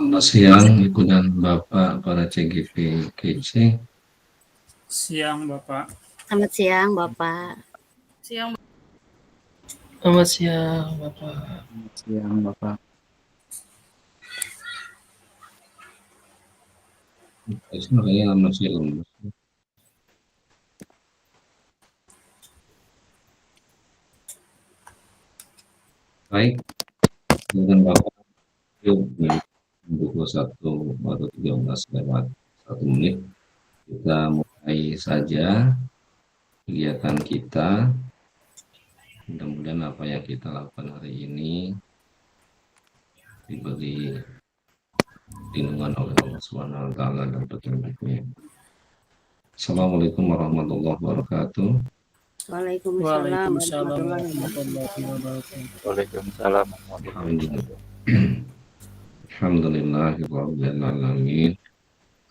Selamat siang, Ibu dan Bapak para CGP KC. Siang Bapak. Selamat siang Bapak. Siang. Selamat siang Bapak. Selamat siang Bapak. Kayaknya masih lemes. Baik, dengan Bapak yuk pukul 1 atau 13 lewat 1 menit. Kita mulai saja kegiatan kita. Mudah-mudahan apa yang kita lakukan hari ini diberi lindungan oleh Allah Subhanahu wa taala dan petunjuknya. Assalamualaikum warahmatullahi wabarakatuh. Waalaikumsalam warahmatullahi wabarakatuh. Waalaikumsalam warahmatullahi wabarakatuh. Alhamdulillahirabbil alamin.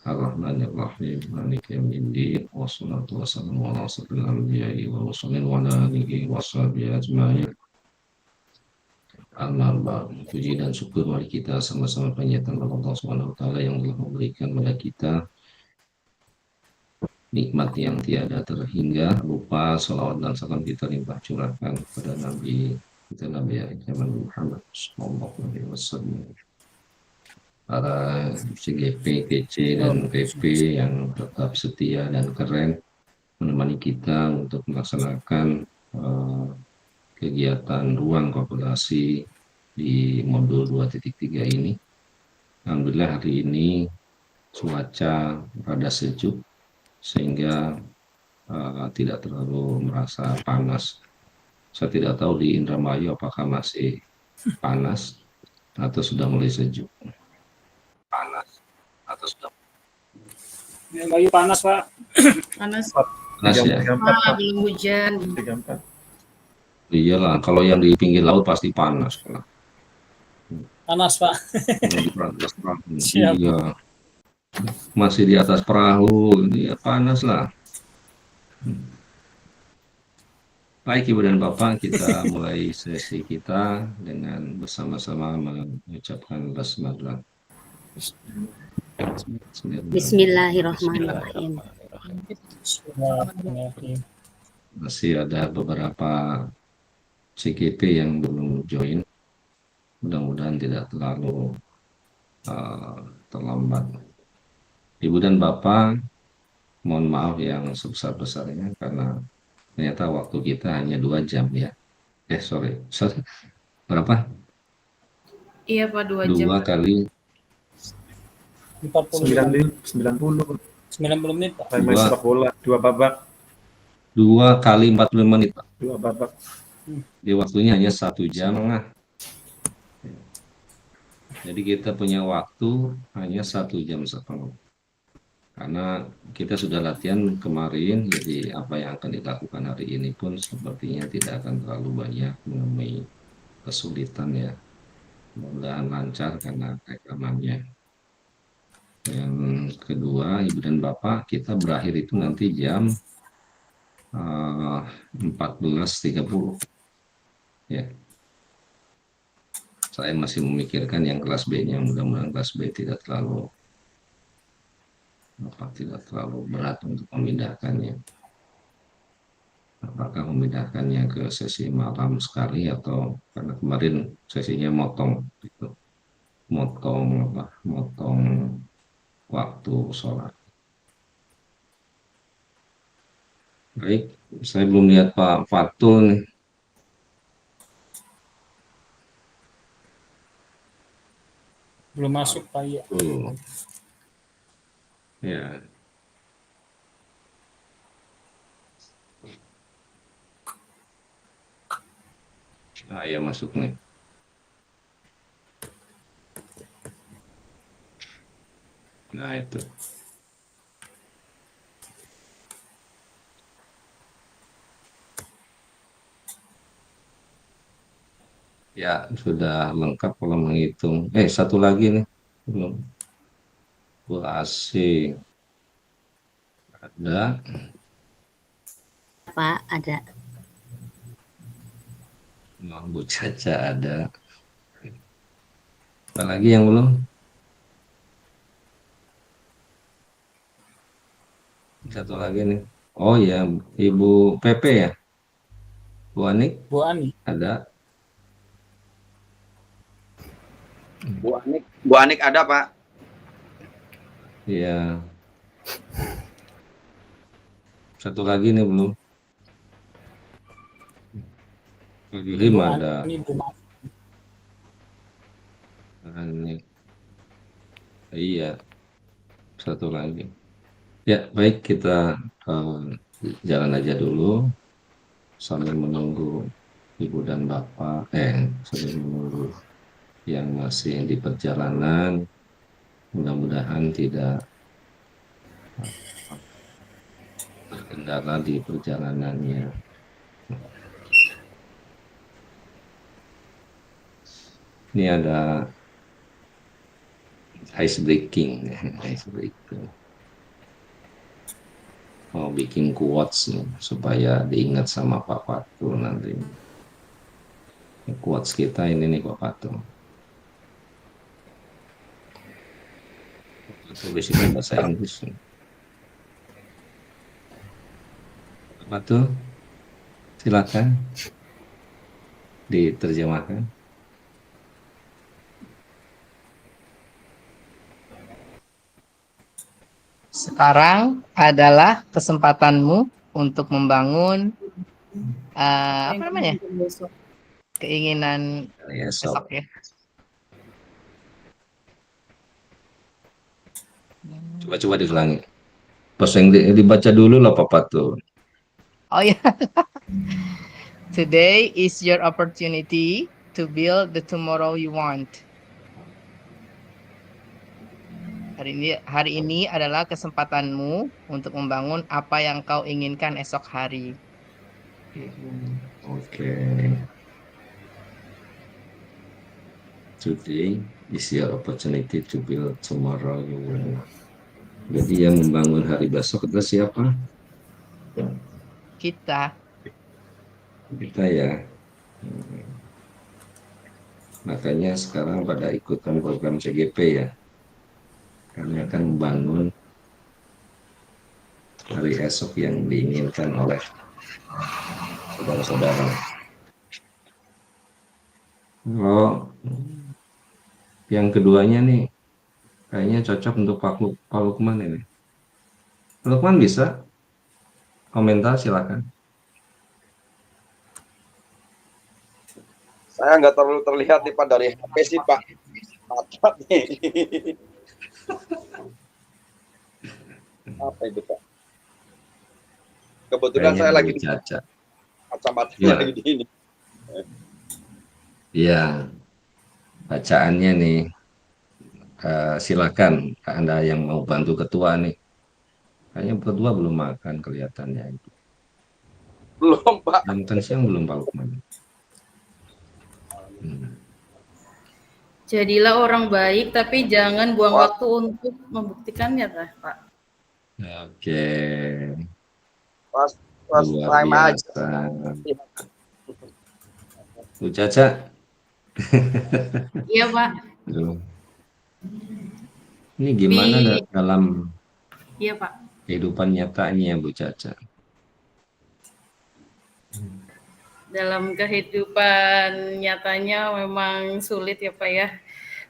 Ar-Rahmanir-Rahim. Maliki yaumiddin. Wassalatu wassalamu ala asyrofil anbiya'i wal mursalin wa ala alihi washabihi ajmain. Amma ba'du. Puji dan syukur mari kita sama-sama panjatkan Allah Subhanahu wa taala yang telah memberikan kepada kita nikmat yang tiada terhingga. Lupa salawat dan salam kita limpah curahkan kepada Nabi kita Nabi Muhammad sallallahu alaihi wasallam. Para CGP, KC, dan PP yang tetap setia dan keren menemani kita untuk melaksanakan kegiatan ruang populasi di modul 2.3 ini. Alhamdulillah hari ini cuaca rada sejuk sehingga tidak terlalu merasa panas. Saya tidak tahu di Indramayu apakah masih panas atau sudah mulai sejuk. Panas atau sudah Bayu panas Pak. Panas. Panas ya. Belum hujan. 34. Iyalah, kalau yang di pinggir laut pasti panas. Panas Pak. Di atas perahu. Siap. Iya. Masih di atas perahu, ini ya panas lah. Baik Ibu dan Bapak, kita mulai sesi kita dengan bersama-sama mengucapkan basmalah. Bismillahirrahmanirrahim. Masih ada beberapa CGP yang belum join. Mudah-mudahan tidak terlalu terlambat. Ibu dan Bapak, mohon maaf yang sebesar-besarnya karena ternyata waktu kita hanya 2 jam ya. Sorry. Berapa? Iya Pak, 2 jam. 2 kali 90 menit Pak. main sepak bola 2 babak. 2 kali 40 menit Pak. 2 babak. Di waktunya hanya 1 jam setengah. Jadi kita punya waktu hanya 1 jam setengah. Karena kita sudah latihan kemarin, jadi apa yang akan dilakukan hari ini pun sepertinya tidak akan terlalu banyak menemui kesulitan ya. Mudah-mudahan lancar karena rekamannya. Yang kedua, Ibu dan Bapak, kita berakhir itu nanti jam 14.30 ya. Saya masih memikirkan yang kelas B-nya, mudah-mudahan kelas B tidak terlalu berat untuk memindahkannya. Apakah memindahkannya ke sesi malam sekali atau karena kemarin sesinya motong gitu. Motong waktu sholat. Baik, saya belum lihat Pak Fatul nih. Belum masuk Pak ya. Ya. Ya masuk nih. Nah itu. Ya sudah lengkap kalau menghitung. Satu lagi nih belum. Bu AC ada. Pak, ada. Bu Caca ada. Apa lagi yang belum? Satu lagi nih. Oh ya, Ibu Pepe ya, Bu Anik Bu Ani. ada. Bu Anik ada, Pak. Iya. Satu lagi nih belum. Bu Julim Bu ada. Ani, Bu Ma- Anik. Iya, satu lagi. Ya, baik kita jalan aja dulu sambil menunggu Ibu dan Bapak, sambil menunggu yang masih di perjalanan. Mudah-mudahan tidak terkendala di perjalanannya. Ini ada ice breaking, ice breaking. Mau bikin quotes nih, supaya diingat sama Pak Fatul nanti. Quotes kita ini nih Pak Fatul. Tulisnya bahasa Inggris. Pak Fatul, silakan diterjemahkan. Sekarang adalah kesempatanmu untuk membangun apa namanya? Keinginan Ya, esok ya. Coba diulangi. Pas yang dibaca dulu lah Pak Fatul. Oh ya. Today is your opportunity to build the tomorrow you want. Hari ini adalah kesempatanmu untuk membangun apa yang kau inginkan esok hari. Oke. Today is your opportunity to build tomorrow you want. Jadi yang membangun hari besok adalah siapa? Kita. Kita ya. Makanya sekarang pada ikutan program CGP ya. Kami akan membangun hari esok yang diinginkan oleh saudara-saudara. Oh, yang keduanya nih kayaknya cocok untuk Pak Lukman ini. Pak Lukman bisa komentar silakan. Saya nggak terlalu terlihat nih Pak dari HP sih Pak. Apa nih? Apa itu Pak? Kebetulan Kayaknya saya lagi Bu Caca. kacamata Ya. lagi di ini. Iya, bacaannya nih. Silakan Anda yang mau bantu ketua nih. Kayaknya ketua belum makan kelihatannya itu. Belum Pak. Makan siang belum Pak Lukman. Jadilah orang baik, tapi jangan buang waktu untuk membuktikannya, Pak. Oke. Pas Luar time aja. biasa. Bu Caca. Iya, Pak. Aduh. Ini gimana dalam Iya, Pak. kehidupan nyatanya Bu Caca? Dalam kehidupan nyatanya memang sulit ya Pak ya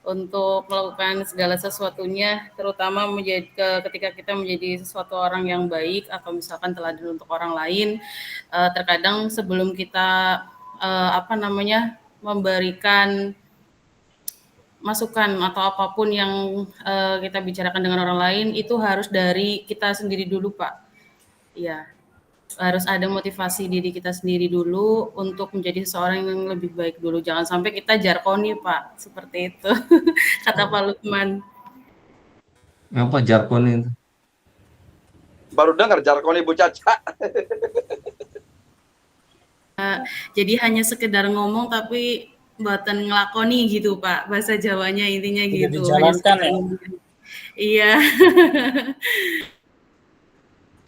untuk melakukan segala sesuatunya, terutama ketika kita menjadi sesuatu orang yang baik atau misalkan teladan untuk orang lain. Terkadang sebelum kita memberikan masukan atau apapun yang kita bicarakan dengan orang lain, itu harus dari kita sendiri dulu Pak. Iya. Harus ada motivasi diri kita sendiri dulu untuk menjadi seseorang yang lebih baik dulu. Jangan sampai kita jarkoni, Pak. Seperti itu, kata Pak Lukman. Apa jargon itu? Baru dengar jargon Ibu Caca. Jadi hanya sekedar ngomong tapi buatan ngelakoni gitu, Pak. Bahasa Jawanya intinya gitu. Dijalankan ya? Iya.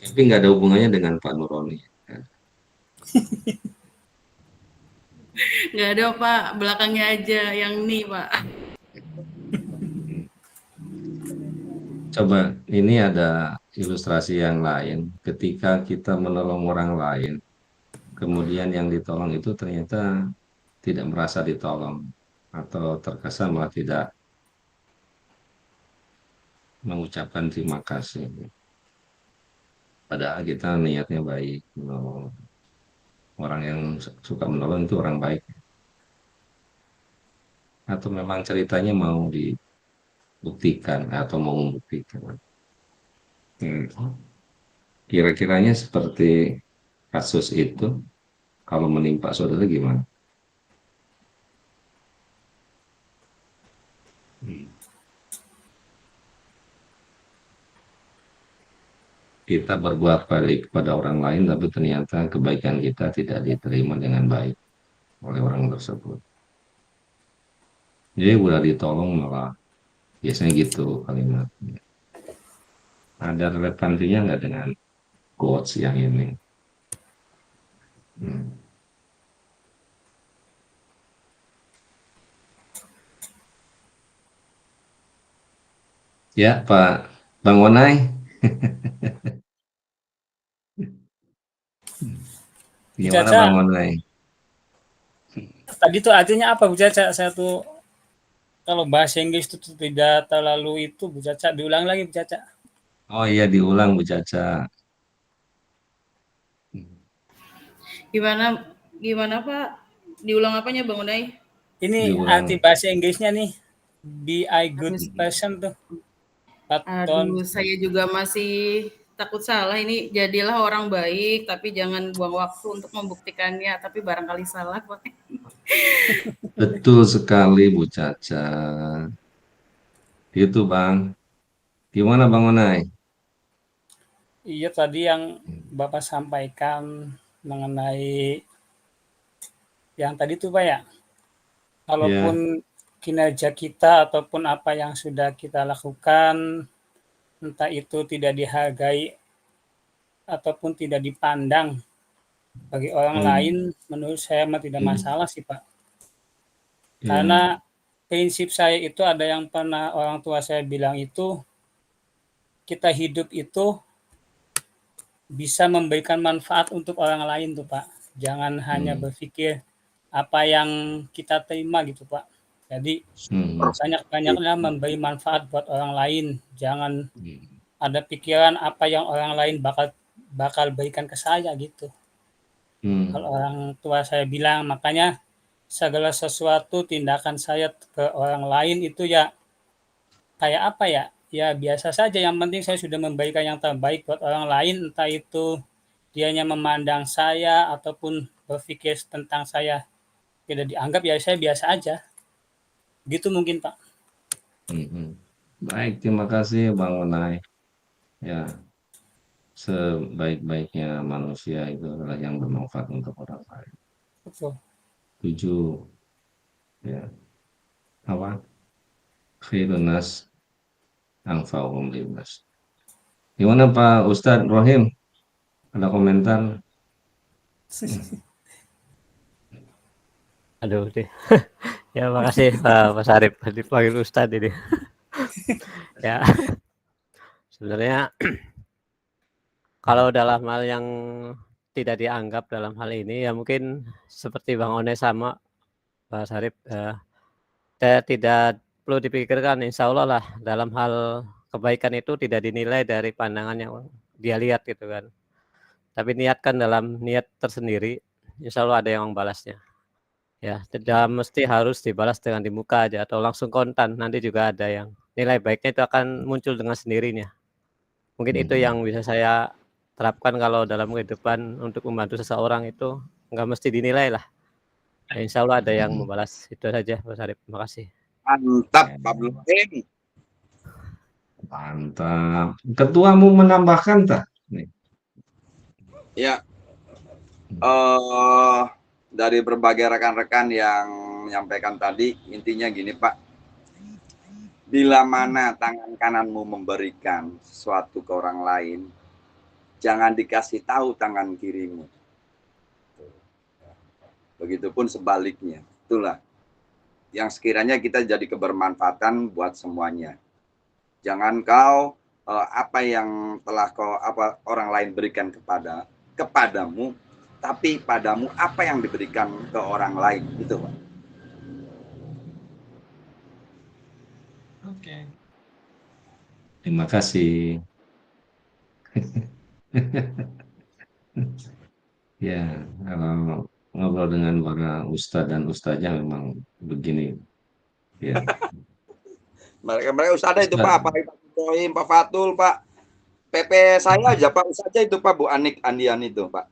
Tapi nggak ada hubungannya dengan Pak Nuroni. Nggak ada, Pak. Belakangnya aja yang nih, Pak. Coba, ini ada ilustrasi yang lain. Ketika kita menolong orang lain, kemudian yang ditolong itu ternyata tidak merasa ditolong atau terkesan malah tidak mengucapkan terima kasih. Padahal kita niatnya baik, menolong. Orang yang suka menolong itu orang baik. Atau memang ceritanya mau dibuktikan atau mau membuktikan. Kira-kiranya seperti kasus itu, kalau menimpa saudara gimana? Kita berbuat baik kepada orang lain, tapi ternyata kebaikan kita tidak diterima dengan baik oleh orang tersebut. Jadi udah ditolong malah biasanya gitu kalimatnya. Ada relevansinya nggak dengan quotes yang ini? Ya, Pak Bang Onai. Gimana Caca, Bang Onai? tadi tuh artinya apa Bu Caca? Saya tuh kalau bahasa Inggris itu tidak terlalu itu Bu Caca. Diulang lagi Bu Caca. Oh iya, diulang Bu Caca. Gimana gimana Pak? Diulang apanya Bang Unai? Ini Diulang. arti bahasa Inggrisnya nih. Be a good person tuh. Aduh, saya juga masih takut salah. Ini jadilah orang baik, tapi jangan buang waktu untuk membuktikannya. Tapi barangkali salah, Pak. Betul sekali Bu Caca. Itu Bang. Gimana Bang Onai? Iya tadi yang Bapak sampaikan mengenai yang tadi tuh Pak ya. Kalaupun kinerja kita ataupun apa yang sudah kita lakukan, entah itu tidak dihargai ataupun tidak dipandang bagi orang lain, menurut saya mah tidak masalah sih Pak. Karena prinsip saya itu ada yang pernah orang tua saya bilang itu, kita hidup itu bisa memberikan manfaat untuk orang lain tuh Pak. Jangan hanya berpikir apa yang kita terima gitu Pak. Jadi banyak-banyaknya memberi manfaat buat orang lain. Jangan ada pikiran apa yang orang lain bakal berikan ke saya gitu. Kalau orang tua saya bilang, makanya segala sesuatu tindakan saya ke orang lain itu ya kayak apa ya? Ya biasa saja, yang penting saya sudah memberikan yang terbaik buat orang lain, entah itu dianya memandang saya ataupun berpikir tentang saya tidak dianggap, ya saya biasa aja. Gitu mungkin Pak. Baik, terima kasih Bang Onai. Ya, sebaik-baiknya manusia itu adalah yang bermanfaat untuk orang lain. Betul. 7. Ya. Apa? Khairun nas anfa'uhum linnas. Gimana Pak Ustadz Rohim? Ada komentar? Aduh deh. Ya makasih Pak Sarip dipanggil Ustadz ini. Ya sebenarnya kalau dalam hal yang tidak dianggap dalam hal ini ya mungkin seperti Bang One sama Pak Sarip tidak perlu dipikirkan, insya Allah lah dalam hal kebaikan itu tidak dinilai dari pandangan yang dia lihat gitu kan. Tapi niatkan dalam niat tersendiri, insya Allah ada yang membalasnya. Ya, tidak mesti harus dibalas dengan di muka aja atau langsung kontan. Nanti juga ada yang nilai baiknya itu akan muncul dengan sendirinya. Mungkin itu yang bisa saya terapkan kalau dalam kehidupan untuk membantu seseorang itu nggak mesti dinilai lah. Ya, insya Allah ada yang membalas. Itu saja Pak Sarip. Terima kasih. Mantap Pak Bluhin. Mantap. Ketuamu menambahkan tak? Ya. Dari berbagai rekan-rekan yang menyampaikan tadi, intinya gini Pak. Bila mana tangan kananmu memberikan sesuatu ke orang lain, jangan dikasih tahu tangan kirimu. Begitupun sebaliknya. Itulah yang sekiranya kita jadi kebermanfaatan buat semuanya. Jangan kau apa yang telah orang lain berikan kepadamu, tapi padamu apa yang diberikan ke orang lain, itu Pak. Oke. Terima kasih. Ya, kalau ngobrol dengan para ustadz dan ustazah memang begini. Ya, Mereka ustadzah itu Pak, Ustadz. Pak Ibrahim, Pak Fatul, Pak PP saya aja Pak saja itu Pak, Bu Anik Andian itu Pak.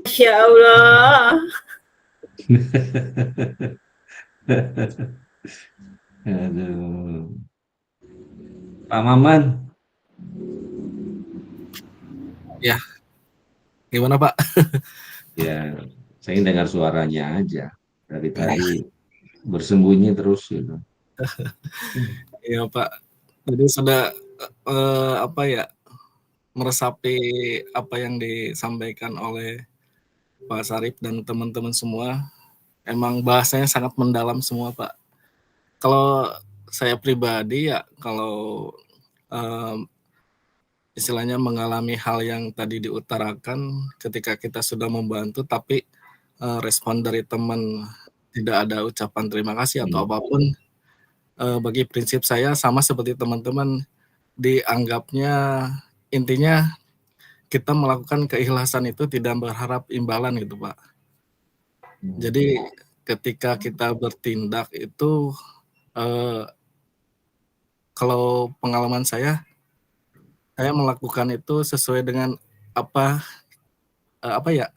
Masya Allah. Aduh. Pak Maman. Ya, gimana Pak? Ya, saya dengar suaranya aja. Dari tadi bersembunyi terus gitu. Iya Pak. Jadi sudah apa ya, meresapi apa yang disampaikan oleh Pak Sarip dan teman-teman semua. Emang bahasanya sangat mendalam semua Pak. Kalau saya pribadi ya, kalau istilahnya mengalami hal yang tadi diutarakan ketika kita sudah membantu, tapi respon dari teman tidak ada ucapan terima kasih atau apapun, bagi prinsip saya sama seperti teman-teman, dianggapnya intinya kita melakukan keikhlasan itu tidak berharap imbalan gitu Pak. Jadi ketika kita bertindak itu, kalau pengalaman saya melakukan itu sesuai dengan apa ya,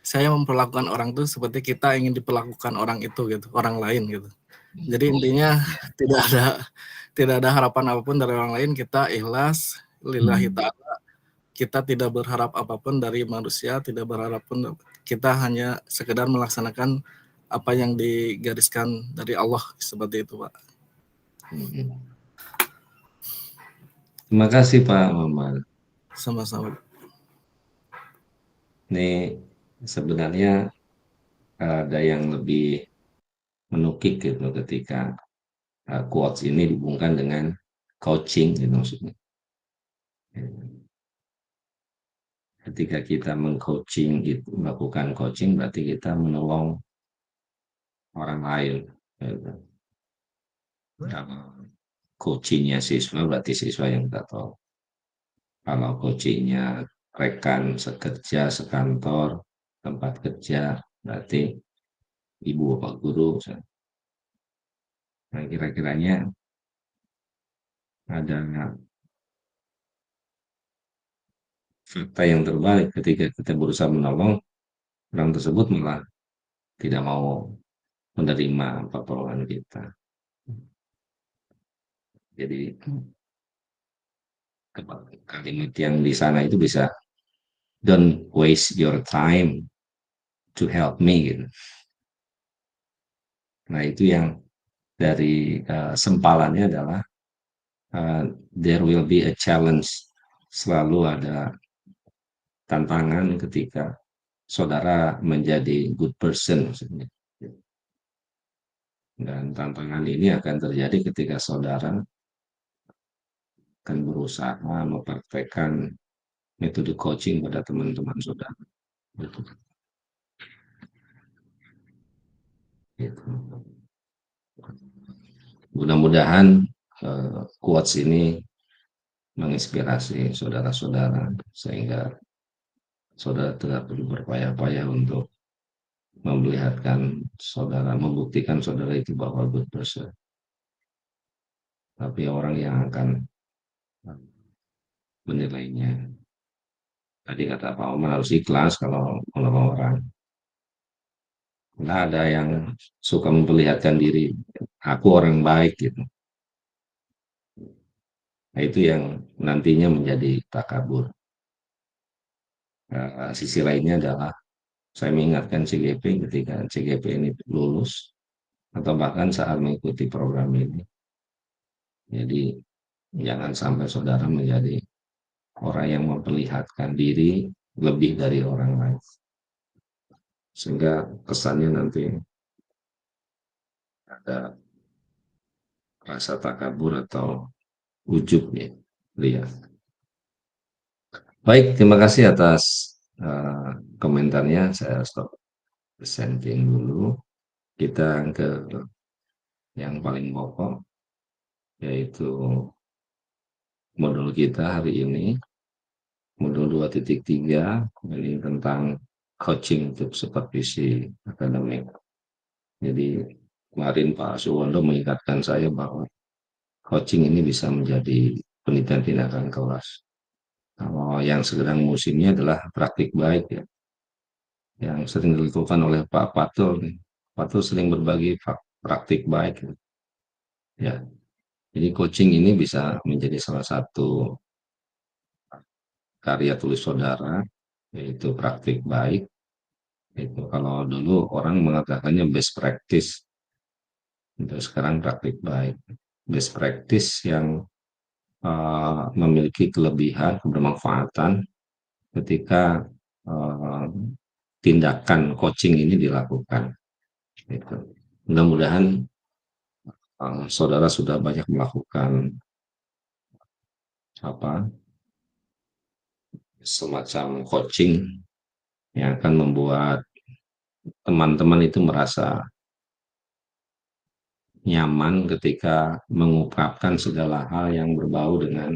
saya memperlakukan orang itu seperti kita ingin diperlakukan orang itu gitu, orang lain gitu. Jadi intinya tidak ada harapan apapun dari orang lain, kita ikhlas lillahi ta'ala, kita tidak berharap apapun dari manusia, tidak berharap pun, kita hanya sekedar melaksanakan apa yang digariskan dari Allah, seperti itu Pak. Terima kasih Pak Maman. Sama-sama. Ini sebenarnya ada yang lebih menukik gitu ketika quotes ini dihubungkan dengan coaching gitu maksudnya. Ketika kita mengcoaching gitu, melakukan coaching berarti kita menolong orang lain. Gitu. Kalau coachingnya siswa berarti siswa yang kita tolong. Kalau coachingnya rekan sekerja, sekantor, tempat kerja, berarti ibu bapak guru. Nah, kira-kiranya ada fakta yang terbalik ketika kita berusaha menolong orang tersebut malah tidak mau menerima pertolongan kita. Jadi kalimat yang di sana itu bisa don't waste your time to help me gitu. Nah itu yang dari sempalannya adalah there will be a challenge, selalu ada tantangan ketika saudara menjadi good person maksudnya. Dan tantangan ini akan terjadi ketika saudara akan berusaha mempraktekkan metode coaching pada teman-teman saudara. Gitu. Mudah-mudahan quotes ini menginspirasi saudara-saudara sehingga saudara tidak perlu berpayah-payah untuk membuktikan saudara itu bahwa good person. Tapi orang yang akan menilainya. Tadi kata Pak Omar harus ikhlas kalau menolong orang. Nggak ada yang suka memperlihatkan diri, aku orang baik gitu. Nah itu yang nantinya menjadi takabur. Sisi lainnya adalah saya mengingatkan CGP ketika CGP ini lulus atau bahkan saat mengikuti program ini. Jadi jangan sampai saudara menjadi orang yang memperlihatkan diri lebih dari orang lain. Sehingga kesannya nanti ada rasa takabur atau ujub ya, lihat. Baik, terima kasih atas komentarnya. Saya stop presenting dulu. Kita ke yang paling pokok, yaitu modul kita hari ini, modul 2.3, ini tentang coaching untuk supervisi akademik. Jadi kemarin Pak Suwondo mengingatkan saya bahwa coaching ini bisa menjadi penelitian tindakan kelas. Kalau yang sedang musimnya adalah praktik baik ya, yang sering dilakukan oleh Pak Patul. Patul sering berbagi praktik baik ya. Jadi coaching ini bisa menjadi salah satu karya tulis saudara, yaitu praktik baik. Itu kalau dulu orang mengatakannya best practice, untuk sekarang praktik baik. Best practice yang memiliki kelebihan, kebermanfaatan ketika tindakan coaching ini dilakukan. Gitu. Mudah-mudahan saudara sudah banyak melakukan semacam coaching yang akan membuat teman-teman itu merasa nyaman ketika mengungkapkan segala hal yang berbau dengan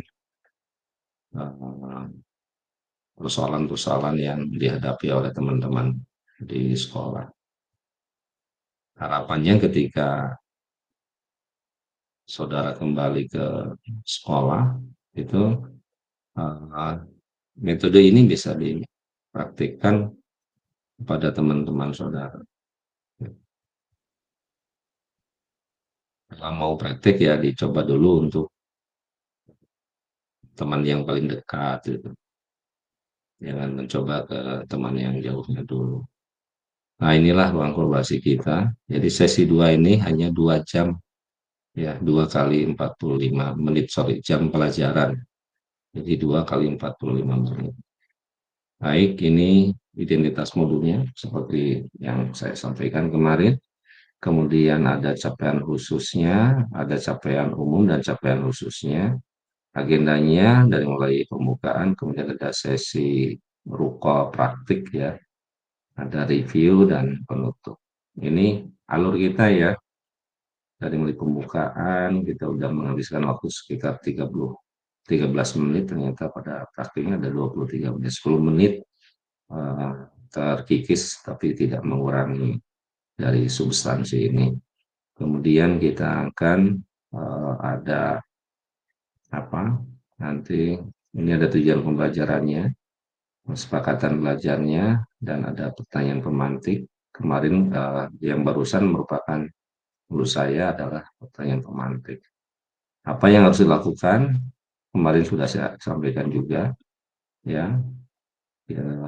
persoalan-persoalan yang dihadapi oleh teman-teman di sekolah. Harapannya ketika saudara kembali ke sekolah, itu metode ini bisa dipraktikkan kepada teman-teman saudara. Kalau mau praktik ya dicoba dulu untuk teman yang paling dekat gitu. Jangan mencoba ke teman yang jauhnya dulu. Nah, inilah ruang kolaborasi kita. Jadi sesi 2 ini hanya 2 jam ya, 2 kali 45 menit, jam pelajaran. Jadi 2 kali 45 menit. Baik, ini identitas modulnya seperti yang saya sampaikan kemarin. Kemudian ada capaian khususnya, ada capaian umum dan capaian khususnya. Agendanya dari mulai pembukaan, kemudian ada sesi ruko praktik ya, ada review dan penutup. Ini alur kita ya, dari mulai pembukaan kita udah menghabiskan waktu sekitar 13 menit, ternyata pada praktiknya ada 23 menit, 10 menit terkikis tapi tidak mengurangi dari substansi ini. Kemudian kita akan ada nanti ini ada tujuan pembelajarannya, kesepakatan belajarnya, dan ada pertanyaan pemantik. Kemarin yang barusan merupakan menurut saya adalah pertanyaan pemantik. Apa yang harus dilakukan? Kemarin sudah saya sampaikan juga ya.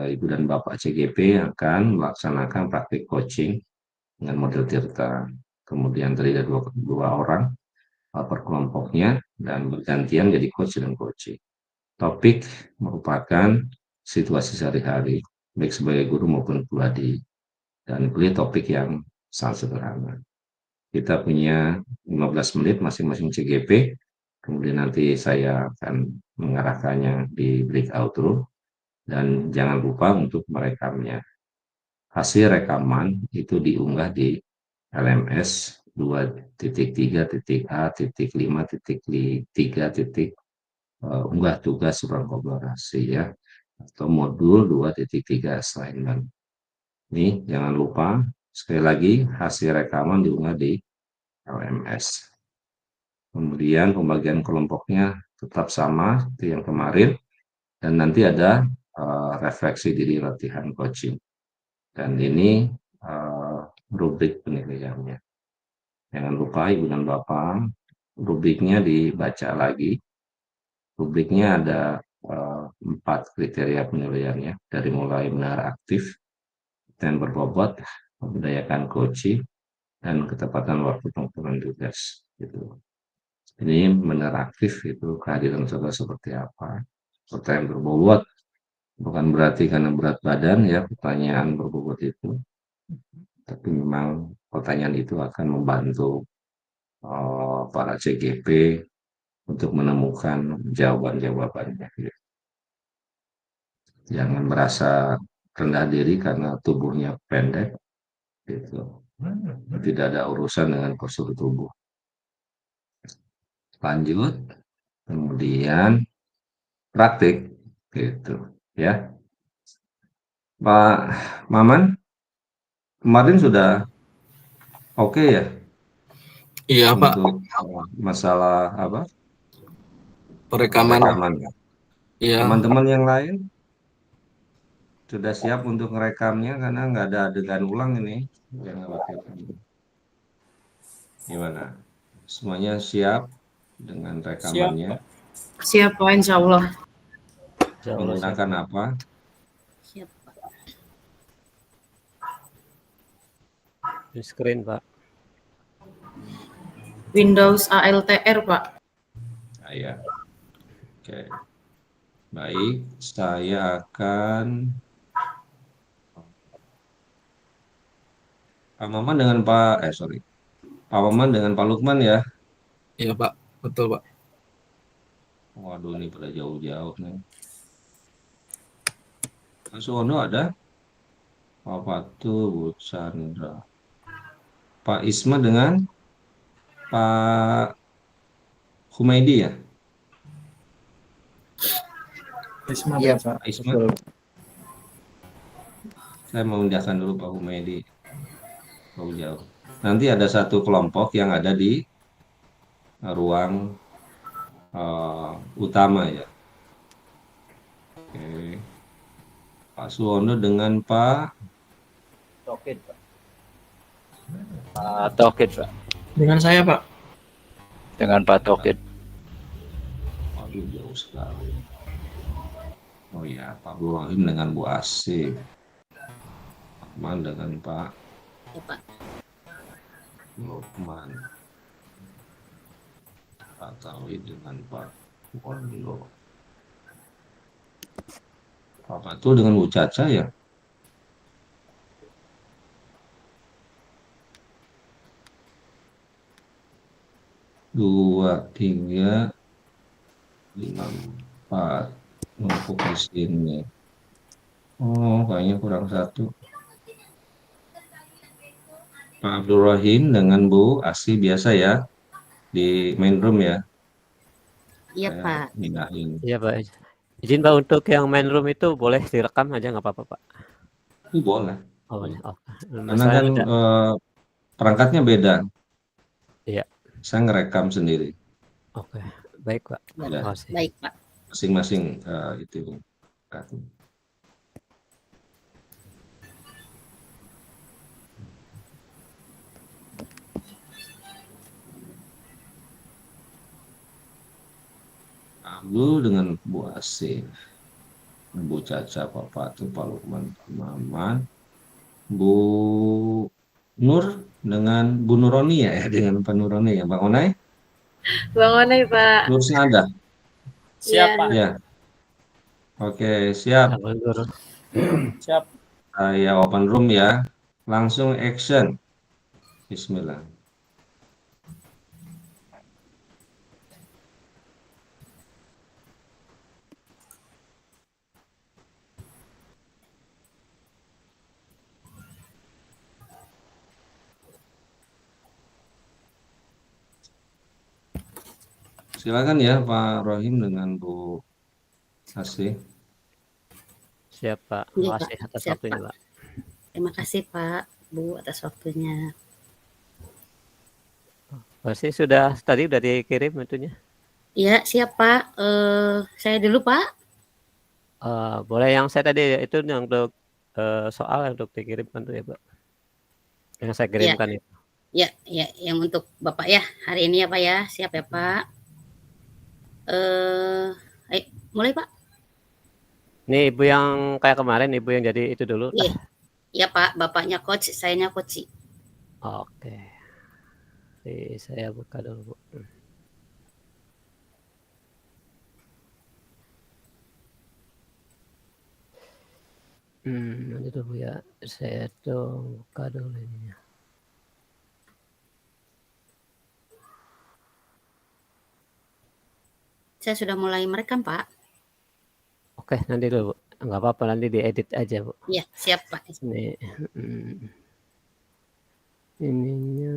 Ibu dan Bapak CGP akan melaksanakan praktik coaching dengan model Tirta. Kemudian terdiri dari dua orang per kelompoknya dan bergantian jadi coach dan coaching. Topik merupakan situasi sehari-hari, baik sebagai guru maupun pribadi, dan pilih topik yang sangat sederhana. Kita punya 15 menit masing-masing CGP, kemudian nanti saya akan mengarahkannya di breakout room, dan jangan lupa untuk merekamnya. Hasil rekaman itu diunggah di LMS 2.3.A.5.3. Unggah tugas ruang kolaborasi ya, atau modul 2.3 assignment. Ini jangan lupa, sekali lagi hasil rekaman diunggah di LMS. Kemudian pembagian kelompoknya tetap sama seperti yang kemarin, dan nanti ada refleksi diri latihan coaching. Dan ini rubrik penilaiannya. Jangan lupa Ibu dan Bapak, rubriknya dibaca lagi. Rubriknya ada 4 kriteria penilaiannya, dari mulai benar aktif, dan berbobot, membudayakan coaching, dan ketepatan waktu pengumpulan tugas. Gitu. Ini benar aktif itu kehadiran saudara seperti apa. Pertanyaan berbobot bukan berarti karena berat badan ya pertanyaan berbobot itu, tapi memang pertanyaan itu akan membantu para CGP untuk menemukan jawaban-jawabannya. Gitu. Jangan merasa rendah diri karena tubuhnya pendek, gitu. Tidak ada urusan dengan postur tubuh. Lanjut, kemudian praktik, gitu, ya. Pak Maman, kemarin sudah oke ya Iya Pak, untuk masalah apa? perekaman. Rekaman. Iya, Teman-teman yang lain sudah siap untuk ngerekamnya karena nggak ada adegan ulang ini. Jangan khawatir. Gimana? Semuanya siap dengan Siap, rekamannya? Pak. Siap Pak, insya Allah. Insya Allah siap. Menggunakan apa? Siap Pak. Di screen, Pak. Windows ALTR Pak. Saya. Oke. Baik, saya akan Pak Maman dengan Pak Maman dengan Pak Lukman ya. iya Pak, betul Pak. Waduh, ini pada jauh-jauh nih. Pak Suwono ada? Pak Fatu, Bu Chandra. Pak Isma dengan Pak Humaydi ya? Isma Iya, Pak. Pak Isma. Betul. Saya mau indahkan dulu Pak Humaydi. Jauh-jauh. Nanti ada satu kelompok yang ada di ruang utama ya. Oke. Pak Suwono dengan Pak Tokid, Pak. Pak Tokid, Pak. Dengan saya Pak. Dengan Pak Tokid. Waduh, jauh sekali. Oh ya, Pak Ibrahim dengan Bu Asih. Pak Man dengan Pak Ya Pak. Lukman. Pak Tauhid dengan Pak Wondo. Pak Fatul dengan Bu Caca ya. Dua, tiga, lima, empat. Numpuk di sini. Oh, kayaknya kurang satu. Pak Abdul Rahim dengan Bu Asih biasa ya di main room ya. Iya Saya Pak. mindahin. Iya, Pak. Izin Pak untuk yang main room itu boleh direkam aja nggak apa-apa, Pak? Boleh. Oh, boleh. Oh. Karena Masalah kan ada. perangkatnya beda. Iya. Saya ngerekam sendiri. Oke, baik Pak. Ya, Makasih. Baik Pak. masing-masing itu. Abdul dengan Bu Asih, Bu Caca, Pak Fatu, Pak Lukman, Pak Maman, Bu Nur dengan Bu Nuroni ya, dengan Pak Nuroni ya, Bang Onai? Bang Onai Pak. Nur Senada? Siap, Pak. Ya. Oke, siap. Siap. Saya open room ya. Langsung action. Bismillah. Silakan ya Pak Rohim dengan Bu Asih. Siap Pak. Iya, Terima kasih Pak. atas Siap, waktunya Pak. Pak. Terima kasih Pak, Bu atas waktunya. Pasti sudah tadi udah dikirim itunya. Iya, siap Pak. Saya dulu Pak. Boleh yang saya tadi itu yang untuk soal yang untuk dikirimkan tuh ya Pak. Yang saya kirimkan itu. Ya, yang untuk Bapak ya hari ini ya Pak ya, siap ya Pak. Ayo, mulai Pak. Ini Ibu yang kayak kemarin, Ibu yang jadi itu dulu. Iya, ya Pak, Bapaknya coach, sayanya coach. Oke. Jadi saya buka dulu Bu. Nanti dulu ya, saya tuh buka dulu ininya. Saya sudah mulai merekam, Pak. Oke, nanti dulu, Bu. Nggak apa-apa, nanti diedit aja, Bu. Iya, siap, Pak. Ini, ininya.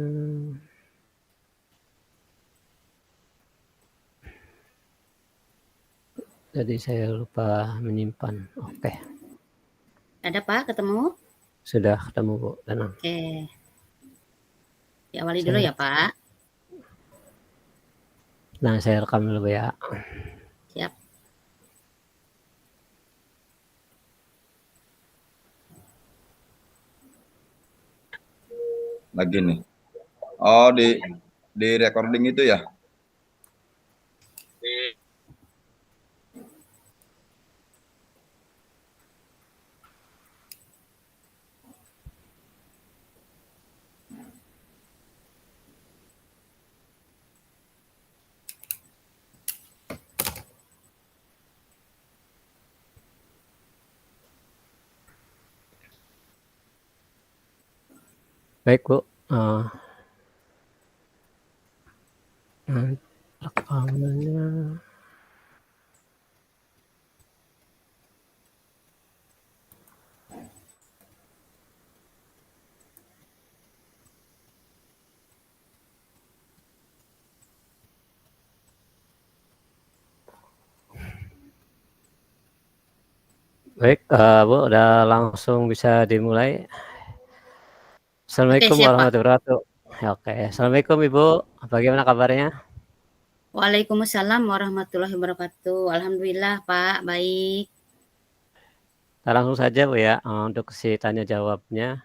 Jadi saya lupa menyimpan. Oke. Ada, Pak, ketemu? Sudah ketemu, Bu. Tenang. Oke. Diawali dulu ya, Pak. Nah, saya rekam dulu ya. Siap. Lagi nih. Oh, di recording itu ya? Baik, Bu. Rekamannya. Baik, Bu, udah langsung bisa dimulai. Assalamualaikum Oke, siap, Pak. warahmatullahi wabarakatuh. Oke, Assalamualaikum Ibu, bagaimana kabarnya? Waalaikumsalam warahmatullahi wabarakatuh. Alhamdulillah, Pak, baik. Kita langsung saja, Bu ya, untuk sesi tanya jawabnya.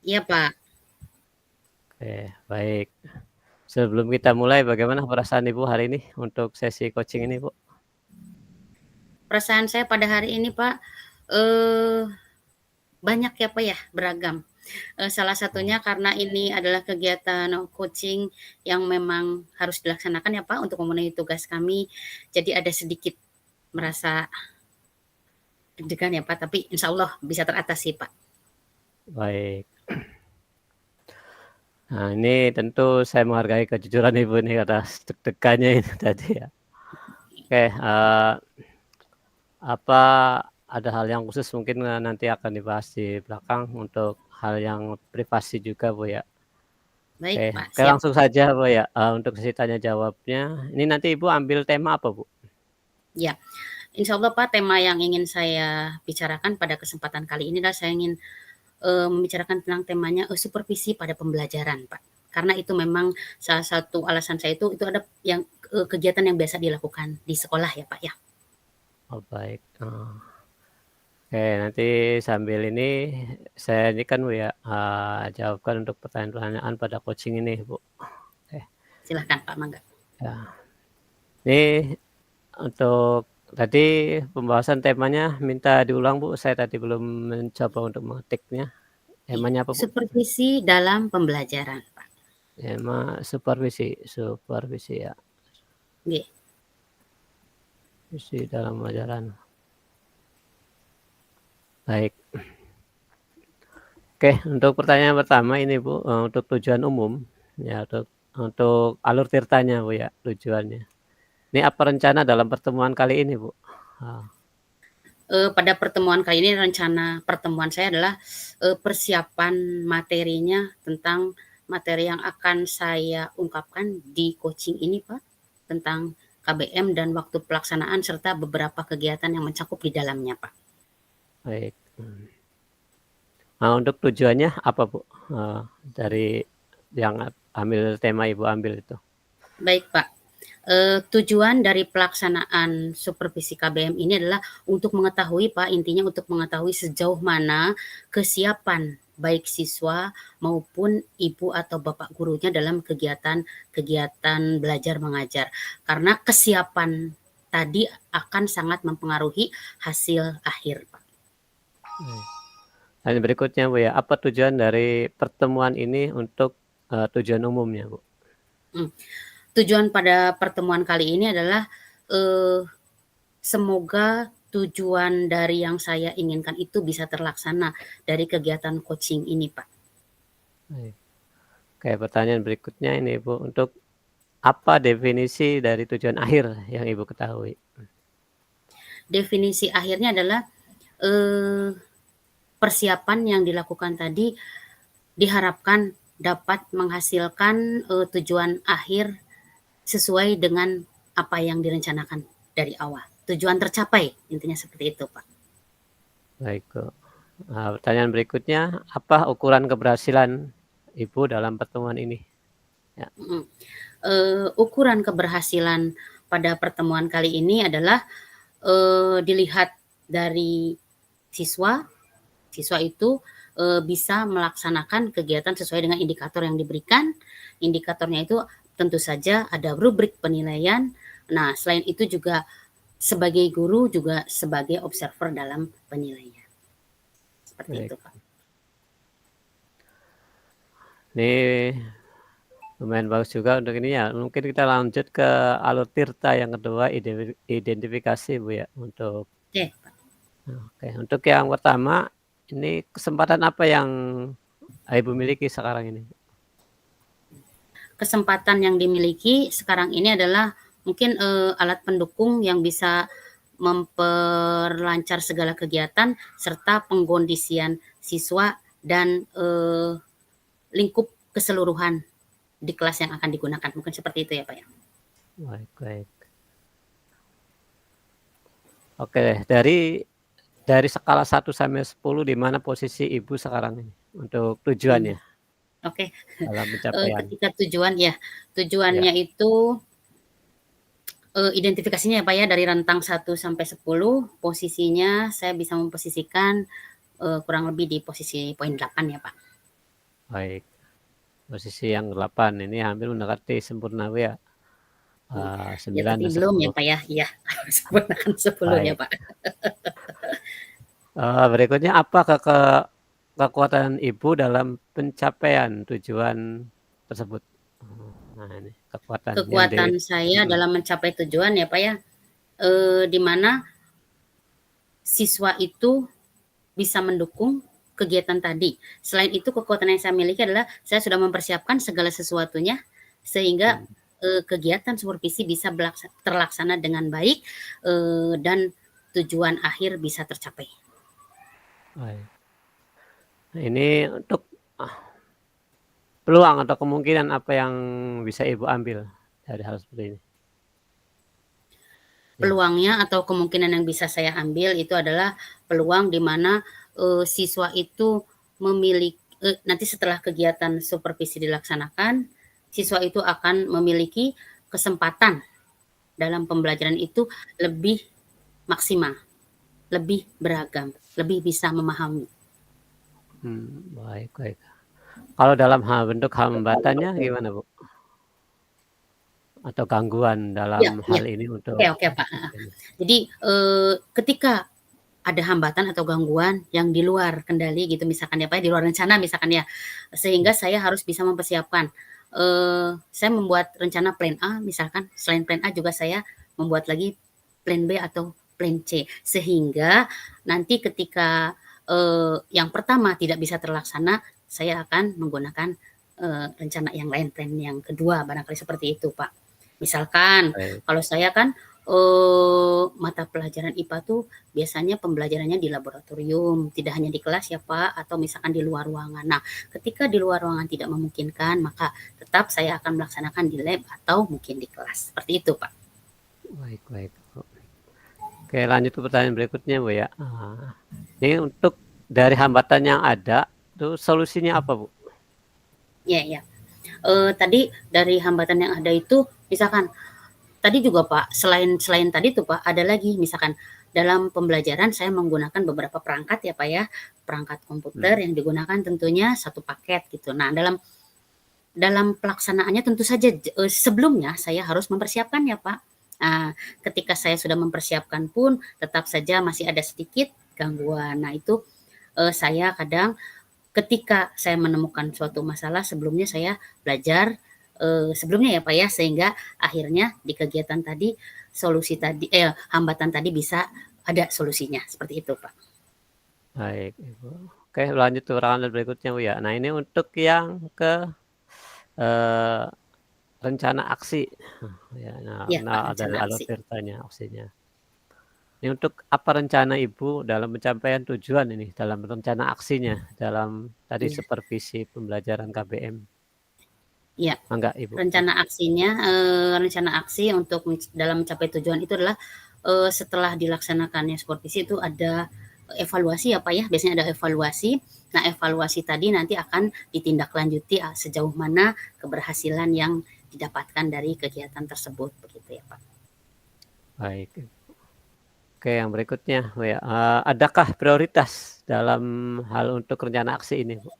Iya, Pak. Oke, baik. Sebelum kita mulai, bagaimana perasaan Ibu hari ini untuk sesi coaching ini, Bu? Perasaan saya pada hari ini, Pak, banyak ya, Pak, ya, beragam. Salah satunya karena ini adalah kegiatan coaching yang memang harus dilaksanakan ya, Pak, untuk memenuhi tugas kami. Jadi ada sedikit merasa deg-degan ya, Pak, tapi insya Allah bisa teratasi, Pak. Baik. Nah, ini tentu saya menghargai kejujuran Ibu nih atas deg-degannya ini tadi ya. Oke, apa ada hal yang khusus mungkin nanti akan dibahas di belakang untuk hal yang privasi juga, Bu ya. Baik, Pak, Oke, siap. langsung saja, Bu ya, untuk sesi tanya jawabnya. Ini nanti Ibu ambil tema apa, Bu? Ya, insya Allah, Pak, tema yang ingin saya bicarakan pada kesempatan kali ini adalah saya ingin membicarakan tentang temanya supervisi pada pembelajaran, Pak. Karena itu memang salah satu alasan saya itu ada yang kegiatan yang biasa dilakukan di sekolah ya, Pak ya. Oh, baik. Oke, nanti sambil ini saya ini kan Bu ya, jawabkan untuk pertanyaan-pertanyaan pada coaching ini, Bu. Oke. Silahkan, Pak, mangga. Ya. Ini untuk tadi pembahasan temanya minta diulang, Bu. Saya tadi belum mencoba untuk mengetiknya. Temanya apa, Bu? Supervisi dalam pembelajaran, Pak. Tema supervisi ya. Nggih. Supervisi dalam pembelajaran. Baik. Oke, untuk pertanyaan pertama ini, Bu, untuk tujuan umum ya, untuk alur tirtanya, Bu ya, tujuannya. Ini apa rencana dalam pertemuan kali ini, Bu? Pada pertemuan kali ini rencana pertemuan saya adalah persiapan materinya tentang materi yang akan saya ungkapkan di coaching ini, Pak, tentang KBM dan waktu pelaksanaan serta beberapa kegiatan yang mencakup di dalamnya, Pak. Baik. Nah, untuk tujuannya apa, Bu? Dari yang ambil tema Ibu ambil itu. Baik, Pak. Tujuan dari pelaksanaan supervisi KBM ini adalah untuk mengetahui, Pak, intinya untuk mengetahui sejauh mana kesiapan baik siswa maupun ibu atau bapak gurunya dalam kegiatan belajar mengajar. Karena kesiapan tadi akan sangat mempengaruhi hasil akhir, Pak. Dan berikutnya, Bu ya, apa tujuan dari pertemuan ini untuk tujuan umumnya, Bu? Tujuan pada pertemuan kali ini adalah semoga tujuan dari yang saya inginkan itu bisa terlaksana dari kegiatan coaching ini, Pak. Baik. Oke, pertanyaan berikutnya ini, Bu, untuk apa definisi dari tujuan akhir yang Ibu ketahui? Definisi akhirnya adalah persiapan yang dilakukan tadi diharapkan dapat menghasilkan tujuan akhir sesuai dengan apa yang direncanakan dari awal. Tujuan tercapai, intinya seperti itu, Pak. Baik, Bu. Nah, pertanyaan berikutnya, apa ukuran keberhasilan Ibu dalam pertemuan ini? Ya. Ukuran keberhasilan pada pertemuan kali ini adalah dilihat dari siswa itu bisa melaksanakan kegiatan sesuai dengan indikator yang diberikan. Indikatornya itu tentu saja ada rubrik penilaian. Nah, selain itu juga sebagai guru juga sebagai observer dalam penilaian. Seperti Baik. itu, Pak. Ini lumayan bagus juga untuk ini ya. Mungkin kita lanjut ke alur tirta yang kedua, identifikasi, Bu ya, untuk Oke, Pak. Oke, untuk yang pertama, ini kesempatan apa yang Ibu miliki sekarang ini? Kesempatan yang dimiliki sekarang ini adalah mungkin alat pendukung yang bisa memperlancar segala kegiatan serta pengkondisian siswa dan lingkup keseluruhan di kelas yang akan digunakan. Mungkin seperti itu ya, Pak ya. Baik, baik. Oke, dari skala 1 sampai 10 di mana posisi Ibu sekarang ini untuk tujuannya Oke. dalam pencapaian? Ketika tujuannya itu identifikasinya ya Pak ya, dari rentang 1 sampai 10, posisinya saya bisa memposisikan kurang lebih di posisi poin 8 ya Pak. Baik. Posisi yang 8 ini hampir mendekati sempurna ya. 9 Ya tapi dan belum 10. ya Pak ya. Iya, sempurnakan 10 ya Pak. Berikutnya apa kekuatan Ibu dalam pencapaian tujuan tersebut? Nah, ini Kekuatan saya dalam mencapai tujuan ya Pak ya, di mana siswa itu bisa mendukung kegiatan tadi. Selain itu kekuatan yang saya miliki adalah saya sudah mempersiapkan segala sesuatunya sehingga kegiatan supervisi bisa terlaksana dengan baik dan tujuan akhir bisa tercapai. Baik. Nah, ini untuk peluang atau kemungkinan apa yang bisa Ibu ambil dari hal seperti ini? Peluangnya atau kemungkinan yang bisa saya ambil itu adalah peluang di mana siswa itu memiliki nanti setelah kegiatan supervisi dilaksanakan, siswa itu akan memiliki kesempatan dalam pembelajaran itu lebih maksimal, lebih beragam, lebih bisa memahami. Baik, baik. Kalau dalam bentuk hambatannya gimana, Bu? Atau gangguan dalam hal ini untuk Oke, Pak. Jadi ketika ada hambatan atau gangguan yang di luar kendali gitu misalkan ya Pak, di luar rencana misalkan ya, sehingga saya harus bisa mempersiapkan. Saya membuat rencana plan A misalkan, selain plan A juga saya membuat lagi plan B atau plan C, sehingga nanti ketika yang pertama tidak bisa terlaksana, saya akan menggunakan rencana yang lain, plan yang kedua, barangkali seperti itu Pak. Misalkan kalau saya kan mata pelajaran IPA tuh biasanya pembelajarannya di laboratorium, tidak hanya di kelas ya Pak, atau misalkan di luar ruangan. Nah, ketika di luar ruangan tidak memungkinkan, maka tetap saya akan melaksanakan di lab atau mungkin di kelas. Seperti itu Pak. Baik, baik. Oke, lanjut ke pertanyaan berikutnya Bu ya. Ini untuk dari hambatan yang ada, itu solusinya apa Bu? Iya. Tadi dari hambatan yang ada itu, misalkan tadi juga Pak, selain tadi tuh Pak, ada lagi misalkan dalam pembelajaran saya menggunakan beberapa perangkat ya Pak ya, perangkat komputer yang digunakan tentunya satu paket gitu. Nah, dalam pelaksanaannya tentu saja sebelumnya saya harus mempersiapkan ya Pak. Nah, ketika saya sudah mempersiapkan pun tetap saja masih ada sedikit gangguan. Nah, itu saya kadang ketika saya menemukan suatu masalah sebelumnya saya belajar sebelumnya ya Pak ya, sehingga akhirnya di kegiatan tadi hambatan tadi bisa ada solusinya, seperti itu Pak. Baik Ibu. Oke, lanjut ke pertanyaan berikutnya Bu ya. Nah, ini untuk yang ke rencana aksi. Ya, nah, Ya, Pak, ada rencana alur aksi. ceritanya aksinya. Ini untuk apa rencana Ibu dalam pencapaian tujuan ini, dalam rencana aksinya, dalam tadi Iya. supervisi pembelajaran KBM? Iya. Mangga Ibu. Rencana aksinya, rencana aksi untuk dalam mencapai tujuan itu adalah, setelah dilaksanakannya supervisi itu ada evaluasi ya Pak ya, biasanya ada evaluasi. Nah, evaluasi tadi nanti akan ditindaklanjuti sejauh mana keberhasilan yang didapatkan dari kegiatan tersebut, begitu ya Pak. Baik. Oke, yang berikutnya, ya, adakah prioritas dalam hal untuk rencana aksi ini, Bu?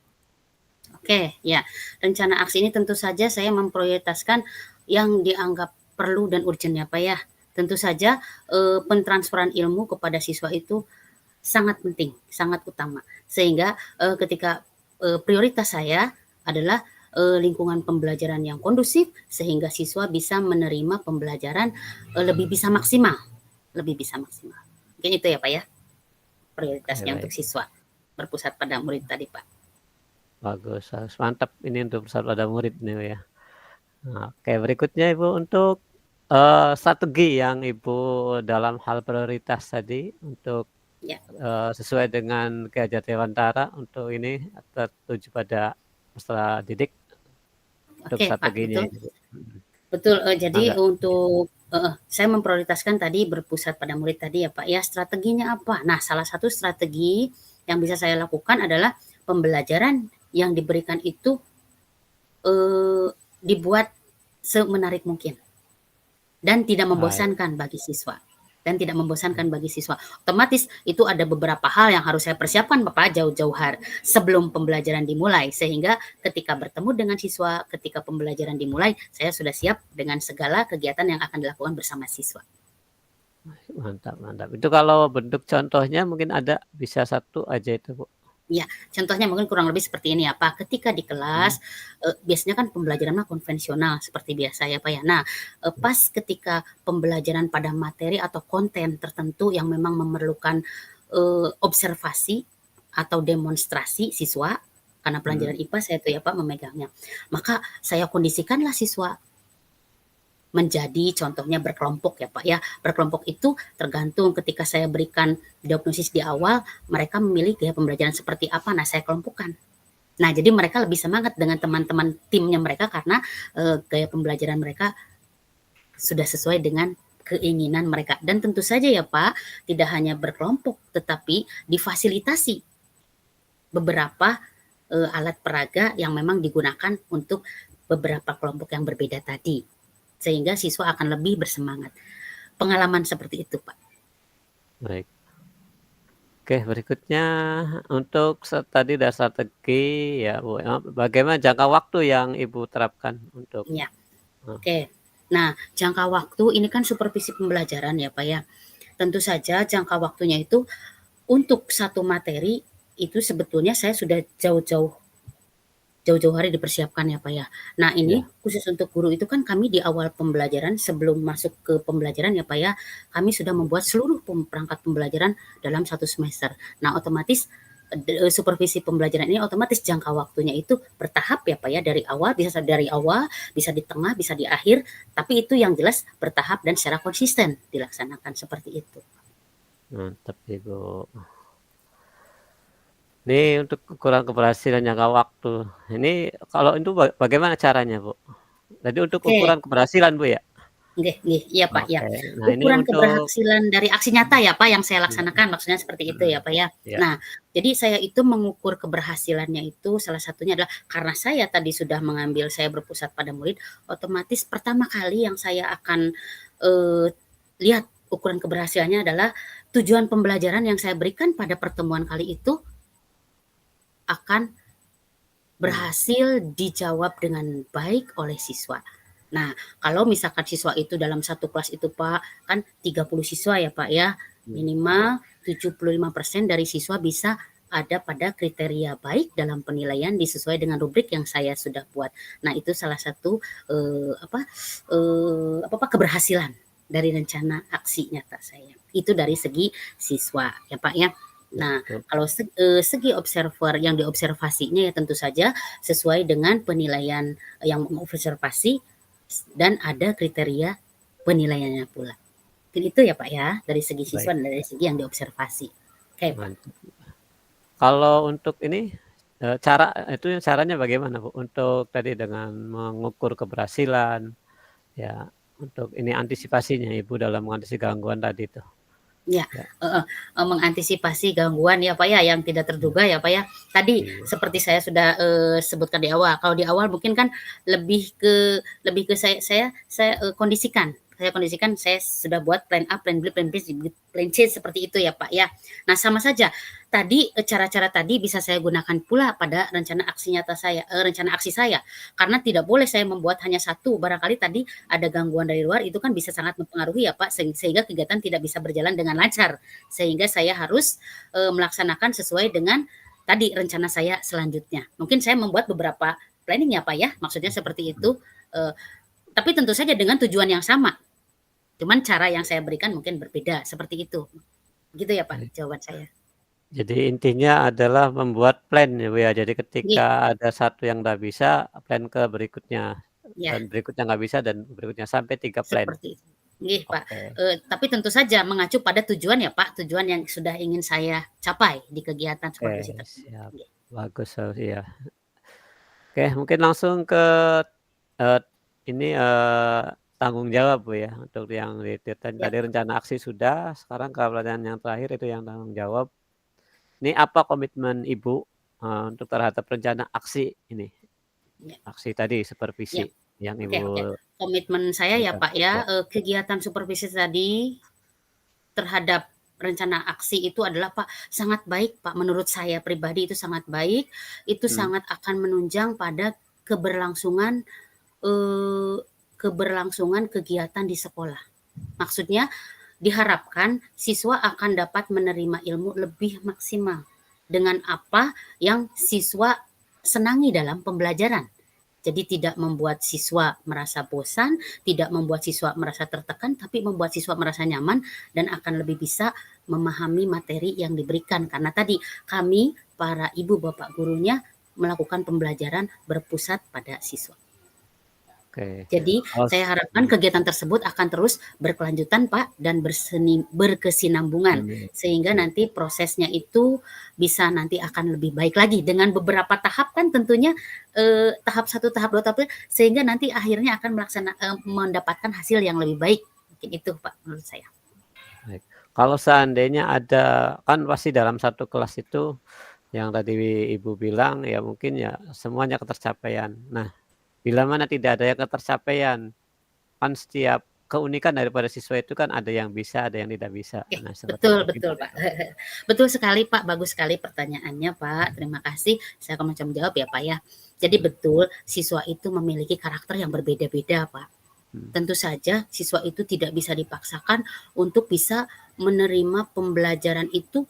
Oke, ya. Rencana aksi ini tentu saja saya memprioritaskan yang dianggap perlu dan urgent ya Pak ya. Tentu saja pentransferan ilmu kepada siswa itu sangat penting, sangat utama. Sehingga ketika prioritas saya adalah lingkungan pembelajaran yang kondusif sehingga siswa bisa menerima pembelajaran lebih bisa maksimal. Mungkin itu ya Pak ya, prioritasnya Baik. untuk siswa, berpusat pada murid tadi Pak. Bagus, mantap ini untuk pusat pada murid nih ya. Nah, oke, berikutnya Ibu untuk strategi yang Ibu dalam hal prioritas tadi untuk Ya. Sesuai dengan Ki Hajar Dewantara untuk ini tertuju pada peserta didik untuk Oke Pak, strateginya betul. ini, Bu. Betul, jadi Mangga. untuk saya memprioritaskan tadi berpusat pada murid tadi ya Pak ya, strateginya apa? Nah, salah satu strategi yang bisa saya lakukan adalah pembelajaran yang diberikan itu dibuat semenarik mungkin dan tidak membosankan bagi siswa. Otomatis itu ada beberapa hal yang harus saya persiapkan Bapak jauh-jauh hari sebelum pembelajaran dimulai, sehingga ketika bertemu dengan siswa, ketika pembelajaran dimulai, saya sudah siap dengan segala kegiatan yang akan dilakukan bersama siswa. Mantap, mantap. Itu kalau bentuk contohnya mungkin ada, bisa satu aja itu, Bu. Ya, contohnya mungkin kurang lebih seperti ini ya Pak. Ketika di kelas, biasanya kan pembelajaran konvensional seperti biasa ya Pak ya. Nah, pas ketika pembelajaran pada materi atau konten tertentu yang memang memerlukan observasi atau demonstrasi siswa, karena pelajaran IPA saya tuh ya Pak memegangnya. Maka saya kondisikanlah siswa menjadi contohnya berkelompok ya Pak ya. Berkelompok itu tergantung ketika saya berikan diagnosis di awal, mereka memilih gaya pembelajaran seperti apa, nah saya kelompokkan. Nah, jadi mereka lebih semangat dengan teman-teman timnya mereka karena gaya pembelajaran mereka sudah sesuai dengan keinginan mereka. Dan tentu saja ya Pak, tidak hanya berkelompok, tetapi difasilitasi beberapa alat peraga yang memang digunakan untuk beberapa kelompok yang berbeda tadi. Sehingga siswa akan lebih bersemangat. Pengalaman seperti itu, Pak. Baik. Oke, berikutnya untuk tadi udah strategi ya, Bu. Bagaimana jangka waktu yang Ibu terapkan untuk? Ya. Oke. Nah, jangka waktu ini kan supervisi pembelajaran ya, Pak ya. Tentu saja jangka waktunya itu untuk satu materi itu sebetulnya saya sudah jauh-jauh hari dipersiapkan ya Pak ya. Nah, ini khusus untuk guru itu kan kami di awal pembelajaran sebelum masuk ke pembelajaran ya Pak ya, kami sudah membuat seluruh perangkat pembelajaran dalam satu semester. Nah, otomatis supervisi pembelajaran ini otomatis jangka waktunya itu bertahap ya Pak ya, dari awal, bisa di tengah, bisa di akhir, tapi itu yang jelas bertahap dan secara konsisten dilaksanakan seperti itu. Mantap Ibu. Ini untuk ukuran keberhasilan jangka waktu. Ini kalau itu bagaimana caranya, Bu? Jadi untuk ukuran keberhasilan, Bu ya? Iya Pak ya. Nah, ukuran keberhasilan dari aksi nyata ya Pak yang saya laksanakan, maksudnya seperti itu ya Pak ya. Nah, jadi saya itu mengukur keberhasilannya itu salah satunya adalah karena saya tadi sudah mengambil, saya berpusat pada murid, otomatis pertama kali yang saya akan lihat ukuran keberhasilannya adalah tujuan pembelajaran yang saya berikan pada pertemuan kali itu akan berhasil dijawab dengan baik oleh siswa. Nah, kalau misalkan siswa itu dalam satu kelas itu Pak, kan 30 siswa ya Pak ya, minimal 75% dari siswa bisa ada pada kriteria baik dalam penilaian disesuai dengan rubrik yang saya sudah buat. Nah, itu salah satu keberhasilan dari rencana aksi nyata saya. Itu dari segi siswa ya Pak ya. Nah, kalau segi observer yang diobservasinya ya tentu saja sesuai dengan penilaian yang mengobservasi dan ada kriteria penilaiannya pula. Mungkin itu ya Pak ya, dari segi siswa dan dari segi yang diobservasi. Oke Pak. Mantap. Kalau untuk ini caranya bagaimana Bu? Untuk tadi dengan mengukur keberhasilan, ya untuk ini antisipasinya Ibu dalam mengatasi gangguan tadi itu. Ya, mengantisipasi gangguan ya Pak ya yang tidak terduga ya Pak ya. Tadi seperti saya sudah sebutkan di awal. Kalau di awal mungkin kan lebih ke saya kondisikan. Saya sudah buat plan A, plan B, plan C seperti itu ya Pak ya. Nah, sama saja. Tadi cara-cara tadi bisa saya gunakan pula pada rencana aksi nyata saya, rencana aksi saya. Karena tidak boleh saya membuat hanya satu. Barangkali tadi ada gangguan dari luar itu kan bisa sangat mempengaruhi ya Pak sehingga kegiatan tidak bisa berjalan dengan lancar. Sehingga saya harus melaksanakan sesuai dengan tadi rencana saya selanjutnya. Mungkin saya membuat beberapa planning ya Pak ya. Maksudnya seperti itu. Tapi tentu saja dengan tujuan yang sama. Cuman cara yang saya berikan mungkin berbeda seperti itu. Gitu ya Pak jawaban saya. Jadi intinya adalah membuat plan ya Bu ya. Jadi ketika ada satu yang nggak bisa, plan ke berikutnya. Dan berikutnya nggak bisa dan berikutnya sampai 3 plan. Seperti itu. Nggih Pak. Tapi tentu saja mengacu pada tujuan ya Pak, tujuan yang sudah ingin saya capai di kegiatan supervisi tersebut. Siap. Bagus ya. Oke, mungkin langsung ke ini tanggung jawab Bu ya untuk yang tadi rencana aksi sudah, sekarang ke pertanyaan yang terakhir itu yang tanggung jawab. Ini apa komitmen Ibu untuk terhadap rencana aksi ini? Aksi tadi supervisi yang Ibu. Komitmen saya ya Pak ya, kegiatan supervisi tadi terhadap rencana aksi itu adalah Pak sangat baik Pak, menurut saya pribadi itu sangat baik, itu sangat akan menunjang pada keberlangsungan kegiatan di sekolah. Maksudnya diharapkan siswa akan dapat menerima ilmu lebih maksimal dengan apa yang siswa senangi dalam pembelajaran. Jadi tidak membuat siswa merasa bosan, tidak membuat siswa merasa tertekan, tapi membuat siswa merasa nyaman dan akan lebih bisa memahami materi yang diberikan. Karena tadi kami, para ibu bapak gurunya, melakukan pembelajaran berpusat pada siswa. Jadi saya harapkan kegiatan tersebut akan terus berkelanjutan Pak dan berkesinambungan sehingga nanti prosesnya itu bisa nanti akan lebih baik lagi dengan beberapa tahap kan tentunya tahap 1, tahap 2, tahap 3 sehingga nanti akhirnya akan mendapatkan hasil yang lebih baik. Mungkin itu Pak menurut saya. Baik. Kalau seandainya ada kan pasti dalam satu kelas itu yang tadi Ibu bilang ya mungkin ya semuanya ketercapaian. Nah, bila mana tidak ada yang ketercapaian, kan setiap keunikan daripada siswa itu kan ada yang bisa, ada yang tidak bisa. Nah, betul Pak. Betul sekali Pak, bagus sekali pertanyaannya Pak. Terima kasih. Saya akan macam jawab ya Pak ya. Jadi betul siswa itu memiliki karakter yang berbeda-beda Pak. Tentu saja siswa itu tidak bisa dipaksakan untuk bisa menerima pembelajaran itu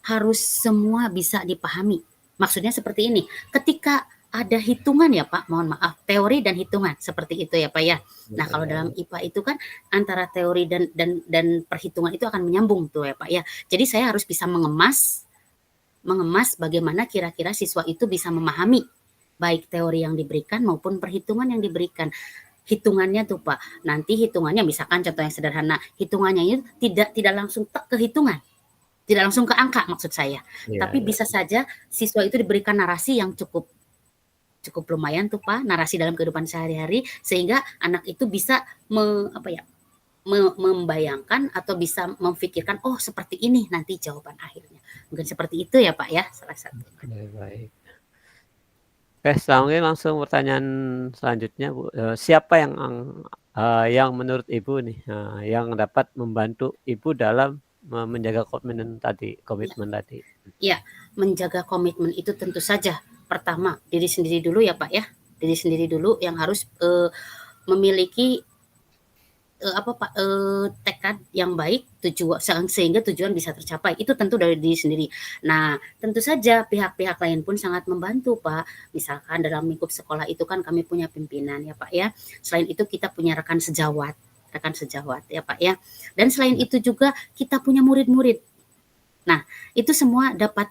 harus semua bisa dipahami. Maksudnya seperti ini. Ketika ada hitungan ya Pak, mohon maaf, teori dan hitungan seperti itu ya Pak ya. Nah kalau dalam IPA itu kan antara teori dan perhitungan itu akan menyambung tuh ya Pak ya. Jadi saya harus bisa mengemas bagaimana kira-kira siswa itu bisa memahami baik teori yang diberikan maupun perhitungan yang diberikan. Hitungannya tuh Pak, nanti hitungannya misalkan contoh yang sederhana, hitungannya itu tidak langsung ke hitungan. Tidak langsung ke angka maksud saya. Tapi bisa saja siswa itu diberikan narasi yang cukup lumayan tuh Pak, narasi dalam kehidupan sehari-hari sehingga anak itu bisa membayangkan atau bisa memfikirkan oh seperti ini nanti jawaban akhirnya. Mungkin seperti itu ya Pak ya salah satu. Baik. Oke, selanjutnya langsung pertanyaan selanjutnya Bu. Siapa yang menurut Ibu nih yang dapat membantu Ibu dalam menjaga komitmen tadi? Ya, menjaga komitmen itu tentu saja pertama diri sendiri dulu ya Pak ya. Diri sendiri dulu yang harus memiliki tekad yang baik sehingga tujuan bisa tercapai. Itu tentu dari diri sendiri. Nah, tentu saja pihak-pihak lain pun sangat membantu Pak. Misalkan dalam lingkup sekolah itu kan kami punya pimpinan ya Pak ya. Selain itu kita punya rekan sejawat ya Pak ya. Dan selain itu juga kita punya murid-murid. Nah, itu semua dapat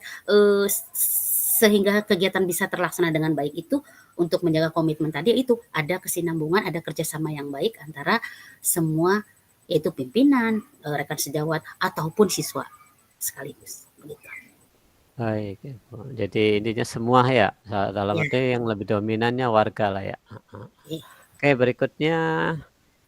sehingga kegiatan bisa terlaksana dengan baik itu untuk menjaga komitmen tadi itu ada kesinambungan, ada kerjasama yang baik antara semua yaitu pimpinan, rekan sejawat ataupun siswa sekaligus begitu. Baik, Ibu. Jadi intinya semua ya, dalam Iya. arti yang lebih dominannya warga lah ya. Iya. Oke, berikutnya,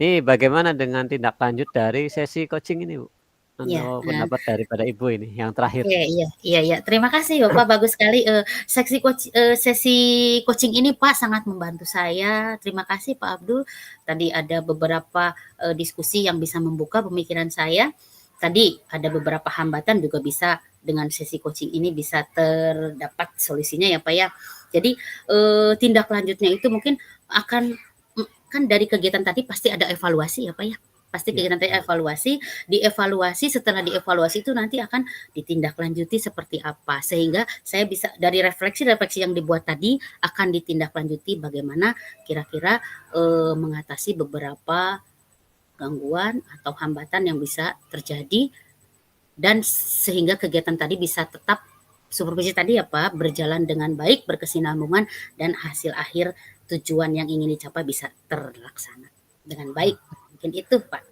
ini bagaimana dengan tindak lanjut dari sesi coaching ini, Bu? Iya, Untuk pendapat daripada Ibu ini, yang terakhir. Oke, iya. Terima kasih Bapak, bagus sekali, sesi coaching ini Pak sangat membantu saya. Terima kasih Pak Abdul. Tadi ada beberapa diskusi yang bisa membuka pemikiran saya. Tadi ada beberapa hambatan juga bisa dengan sesi coaching ini bisa terdapat solusinya ya Pak ya. Jadi tindak lanjutnya itu mungkin akan kan dari kegiatan tadi pasti ada evaluasi ya Pak ya. Pasti kegiatan tadi dievaluasi, setelah dievaluasi itu nanti akan ditindaklanjuti seperti apa. Sehingga saya bisa dari refleksi yang dibuat tadi akan ditindaklanjuti bagaimana kira-kira mengatasi beberapa gangguan atau hambatan yang bisa terjadi dan sehingga kegiatan tadi bisa tetap supervisi tadi ya Pak berjalan dengan baik, berkesinambungan dan hasil akhir tujuan yang ingin dicapai bisa terlaksana dengan baik. Mungkin itu Pak.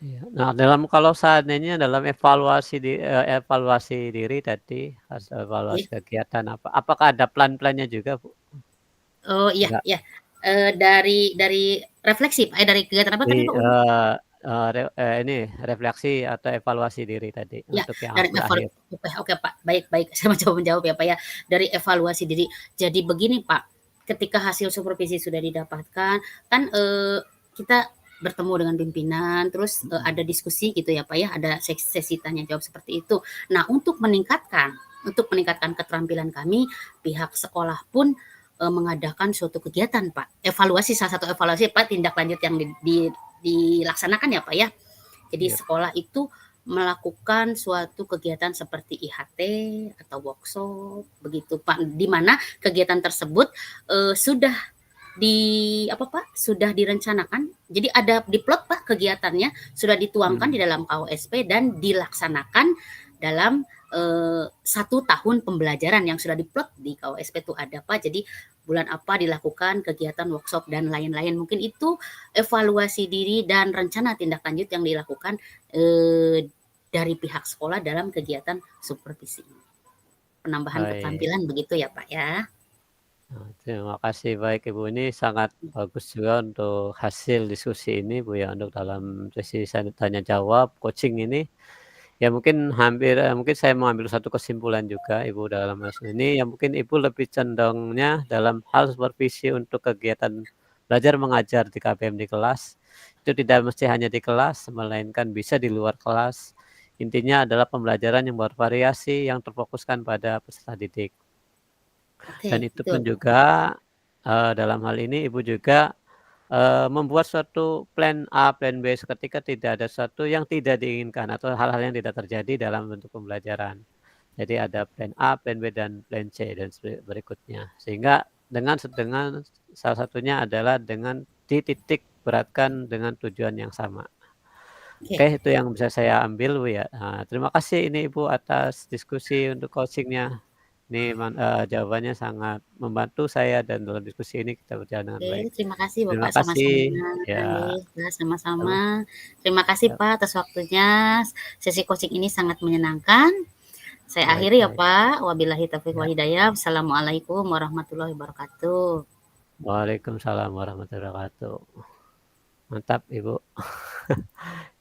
Iya. Nah, kalau seandainya dalam evaluasi diri tadi, evaluasi kegiatan apakah ada plan-plannya juga, Bu? Oh iya, Enggak. iya. Dari refleksi Pak, dari kegiatan apa tadi Pak? Ini refleksi atau evaluasi diri tadi Ya, untuk yang dari terakhir. Oke Pak, baik. Saya menjawab ya Pak ya. Dari evaluasi diri. Jadi begini Pak, ketika hasil supervisi sudah didapatkan, kan kita bertemu dengan pimpinan, terus ada diskusi gitu ya Pak ya, ada sesi tanya jawab seperti itu. Nah, untuk meningkatkan keterampilan kami, pihak sekolah pun mengadakan suatu kegiatan Pak. Salah satu evaluasi Pak tindak lanjut yang dilaksanakan ya Pak ya. Jadi sekolah itu melakukan suatu kegiatan seperti IHT atau workshop begitu Pak, di mana kegiatan tersebut sudah direncanakan. Jadi ada diplot Pak kegiatannya, sudah dituangkan di dalam KOSP dan dilaksanakan dalam 1 tahun pembelajaran yang sudah diplot di KOSP itu ada Pak. Jadi bulan apa dilakukan kegiatan workshop dan lain-lain. Mungkin itu evaluasi diri dan rencana tindak lanjut yang dilakukan dari pihak sekolah dalam kegiatan supervisi. Penambahan keterampilan begitu ya Pak ya. Terima kasih, baik Ibu, ini sangat bagus juga untuk hasil diskusi ini Bu ya, untuk dalam sesi tanya jawab coaching ini. Ya mungkin mungkin saya mengambil satu kesimpulan juga Ibu dalam hal ini, ya mungkin Ibu lebih condongnya dalam hal supervisi untuk kegiatan belajar mengajar di KBM di kelas, itu tidak mesti hanya di kelas, melainkan bisa di luar kelas. Intinya adalah pembelajaran yang bervariasi, yang terfokuskan pada peserta didik. Dan itu pun juga dalam hal ini Ibu juga membuat suatu plan A, plan B ketika tidak ada sesuatu yang tidak diinginkan atau hal-hal yang tidak terjadi dalam bentuk pembelajaran. Jadi ada plan A, plan B, dan plan C dan berikutnya. Sehingga dengan salah satunya adalah dengan dititik beratkan dengan tujuan yang sama. Oke, itu yang bisa saya ambil Bu ya. Nah, terima kasih ini Ibu atas diskusi untuk coachingnya. Ini jawabannya sangat membantu saya dan dalam diskusi ini kita berjalan dengan baik. Terima kasih Bapak, Terima kasih. Sama-sama. Terima kasih Pak atas waktunya. Sesi coaching ini sangat menyenangkan. Saya akhiri ya Pak. Wabillahi taufiq wal hidayah. Wassalamualaikum warahmatullahi wabarakatuh. Waalaikumsalam warahmatullahi wabarakatuh. Mantap Ibu.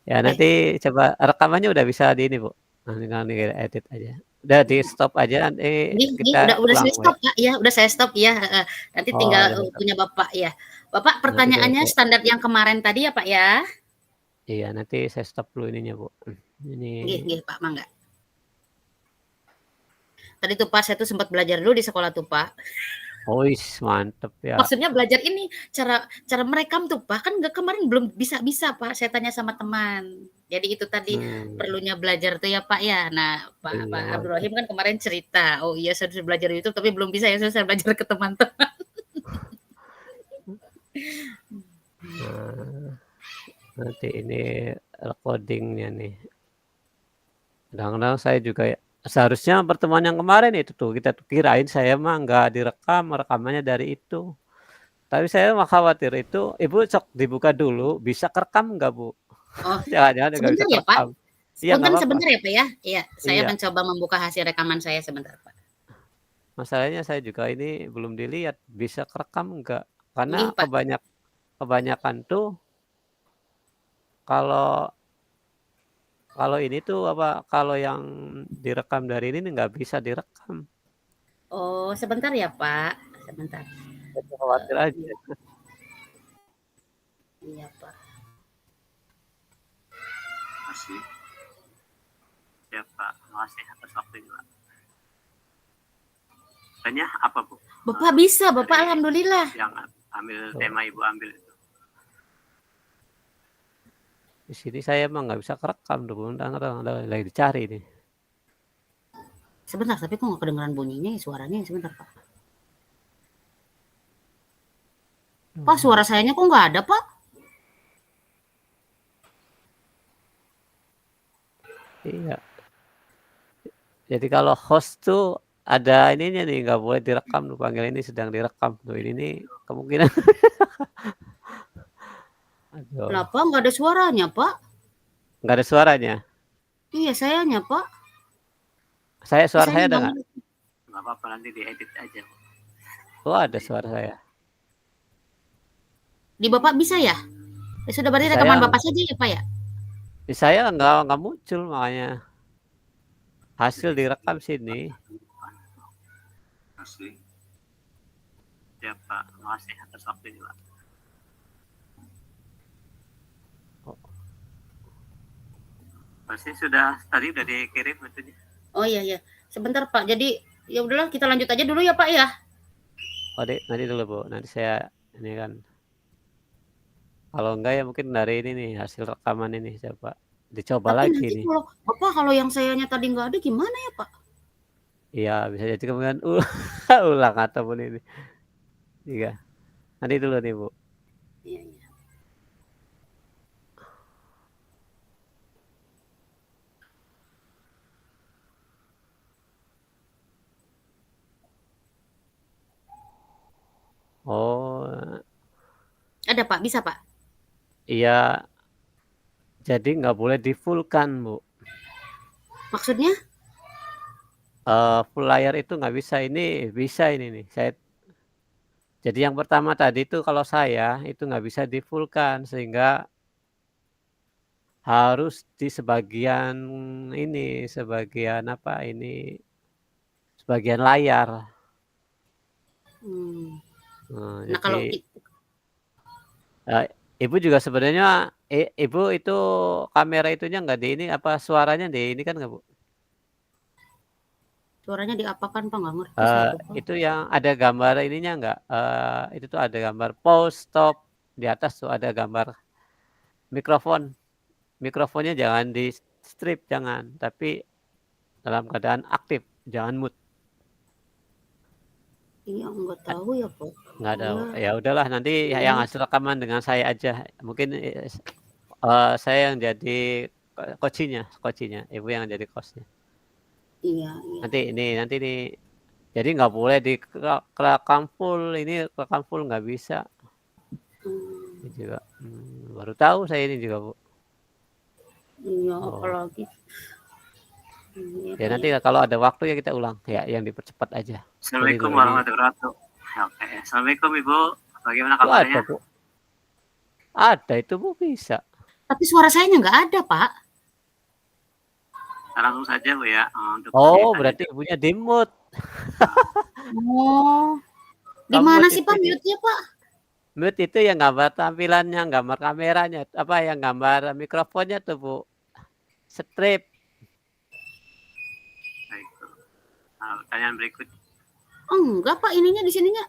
Ya nanti coba rekamannya udah bisa di ini Bu. Nanti edit aja. Udah di stop aja nanti kita udah saya stop Pak ya, udah saya stop ya. Nanti tinggal punya Bapak ya. Bapak pertanyaannya standar yang kemarin tadi ya Pak ya. Iya, nanti saya stop dulu ininya Bu. Nggih Pak, mangga. Tadi tuh Pak saya tuh sempat belajar dulu di sekolah tuh Pak. Oh, mantep ya. Maksudnya belajar ini cara merekam tuh Pak, kan kemarin belum bisa Pak, saya tanya sama teman. Jadi itu tadi perlunya belajar tuh ya Pak ya. Nah Pak Abdul Rahim kan kemarin cerita, oh iya saya sudah belajar itu tapi belum bisa ya, saya belajar ke teman-teman. Nanti ini recordingnya nih. Kadang-kadang saya juga Seharusnya pertemuan yang kemarin itu tuh, kita tuh kirain saya mah nggak direkam, rekamannya dari itu. Tapi saya mah khawatir itu, Ibu sok dibuka dulu, bisa kerekam nggak, Bu? Oh, Jangan-jangan nggak bisa sebentar ya, Pak? kerekam. Iya, nggak Punten apa-apa. sebentar ya, Pak, ya? Iya, saya Iya. mencoba membuka hasil rekaman saya sebentar, Pak. Masalahnya saya juga ini belum dilihat, bisa kerekam nggak? Karena Nggih, Pak. kebanyakan tuh kalau kalau ini tuh apa, kalau yang direkam dari ini nggak bisa direkam. Oh, sebentar ya, Pak, sebentar. Saya khawatir aja. Iya. Iya, Pak. Makasih. Ya, Pak. Makasih atas waktunya, Pak. Tanya apa, Bu? Bapak bisa, Bapak alhamdulillah. Yang ambil tema Ibu ambil itu. Di sini saya emang nggak bisa kerekam tuh, lagi dicari nih. Sebentar, tapi kok nggak kedengeran bunyinya ya, suaranya ya, sebentar, Pak. Pak, suara sayanya kok nggak ada, Pak? Iya. Jadi kalau host tuh ada ininya nih, nggak boleh direkam tuh, panggil ini sedang direkam tuh, ini nih kemungkinan. Aduh, Kenapa nggak ada suaranya, Pak? nggak ada suaranya. Iya, sayanya, Pak. Suara Saya saya ada nggak nggak? ngerti. Nggak apa-apa, nanti diedit aja. Oh, ada suara saya. Di Bapak bisa ya? Ya sudah, berarti Saya rekaman Bapak saja ya, Pak ya? Di saya nggak muncul, makanya hasil direkam sini. Ya, Pak. Makasih atas waktunya, Pak. Pasti tadi udah dikirim itunya. Oh iya iya. Sebentar, Pak. Jadi ya udahlah, kita lanjut aja dulu ya, Pak ya. Oh, nanti dulu, Bu. Nanti saya ini kan. Kalau enggak ya mungkin dari ini nih hasil rekaman ini coba dicoba Tapi lagi nanti nih. kalau Bapak kalau yang sayanya tadi nggak ada gimana ya, Pak? Iya, bisa jadi kemudian ulang ataupun ini. Iya. Nanti dulu nih, Bu. Iya, iya. Oh, Ada, Pak. Bisa, Pak. iya. Jadi nggak boleh di full kan, Bu. Maksudnya? Full layar itu nggak bisa. Ini bisa ini nih. Jadi yang pertama tadi itu kalau saya itu nggak bisa di full kan, sehingga harus di sebagian ini, sebagian apa ini, sebagian layar. Nah, kalau Jadi Ibu juga sebenarnya Ibu itu kamera itunya nggak di ini, apa suaranya di ini kan nggak, Bu? suaranya diapakan, Pak? Nggak ngerti saya tuh, Pak. Itu yang ada gambar ininya nggak? Itu tuh ada gambar pause, stop, di atas tuh ada gambar mikrofon. Mikrofonnya jangan di strip, jangan, tapi dalam keadaan aktif, jangan mute. Iya, nggak tahu ya, Pak. Nggak ada. Iya. Ya udahlah, nanti Iya. yang hasil rekaman dengan saya aja. Mungkin saya yang jadi coachnya, Ibu yang jadi coachnya. Iya, iya. Nanti nih. Jadi nggak boleh rekam full. Ini rekam full nggak bisa. Ini juga baru tahu saya ini juga, Bu. Iya, Oh. apalagi. Iya, Ya Pak, nanti ya. kalau ada waktu ya kita ulang ya, yang dipercepat aja. Assalamualaikum warahmatullahi wabarakatuh. Oke. Assalamualaikum Ibu. Bagaimana Oh, ada, kabarnya? Bu. Ada itu, Bu, bisa. Tapi suara sayanya nggak ada, Pak. Langsung saja Bu ya. Untuk Oh, berarti Ibunya di mute. Oh. Di mana sih, Pak, mute-nya, Pak? Mute itu yang gambar tampilannya, gambar kameranya, apa yang gambar mikrofonnya tuh, Bu. Strip. Baik. Pertanyaan berikut. Oh, enggak, Pak, ininya di sininya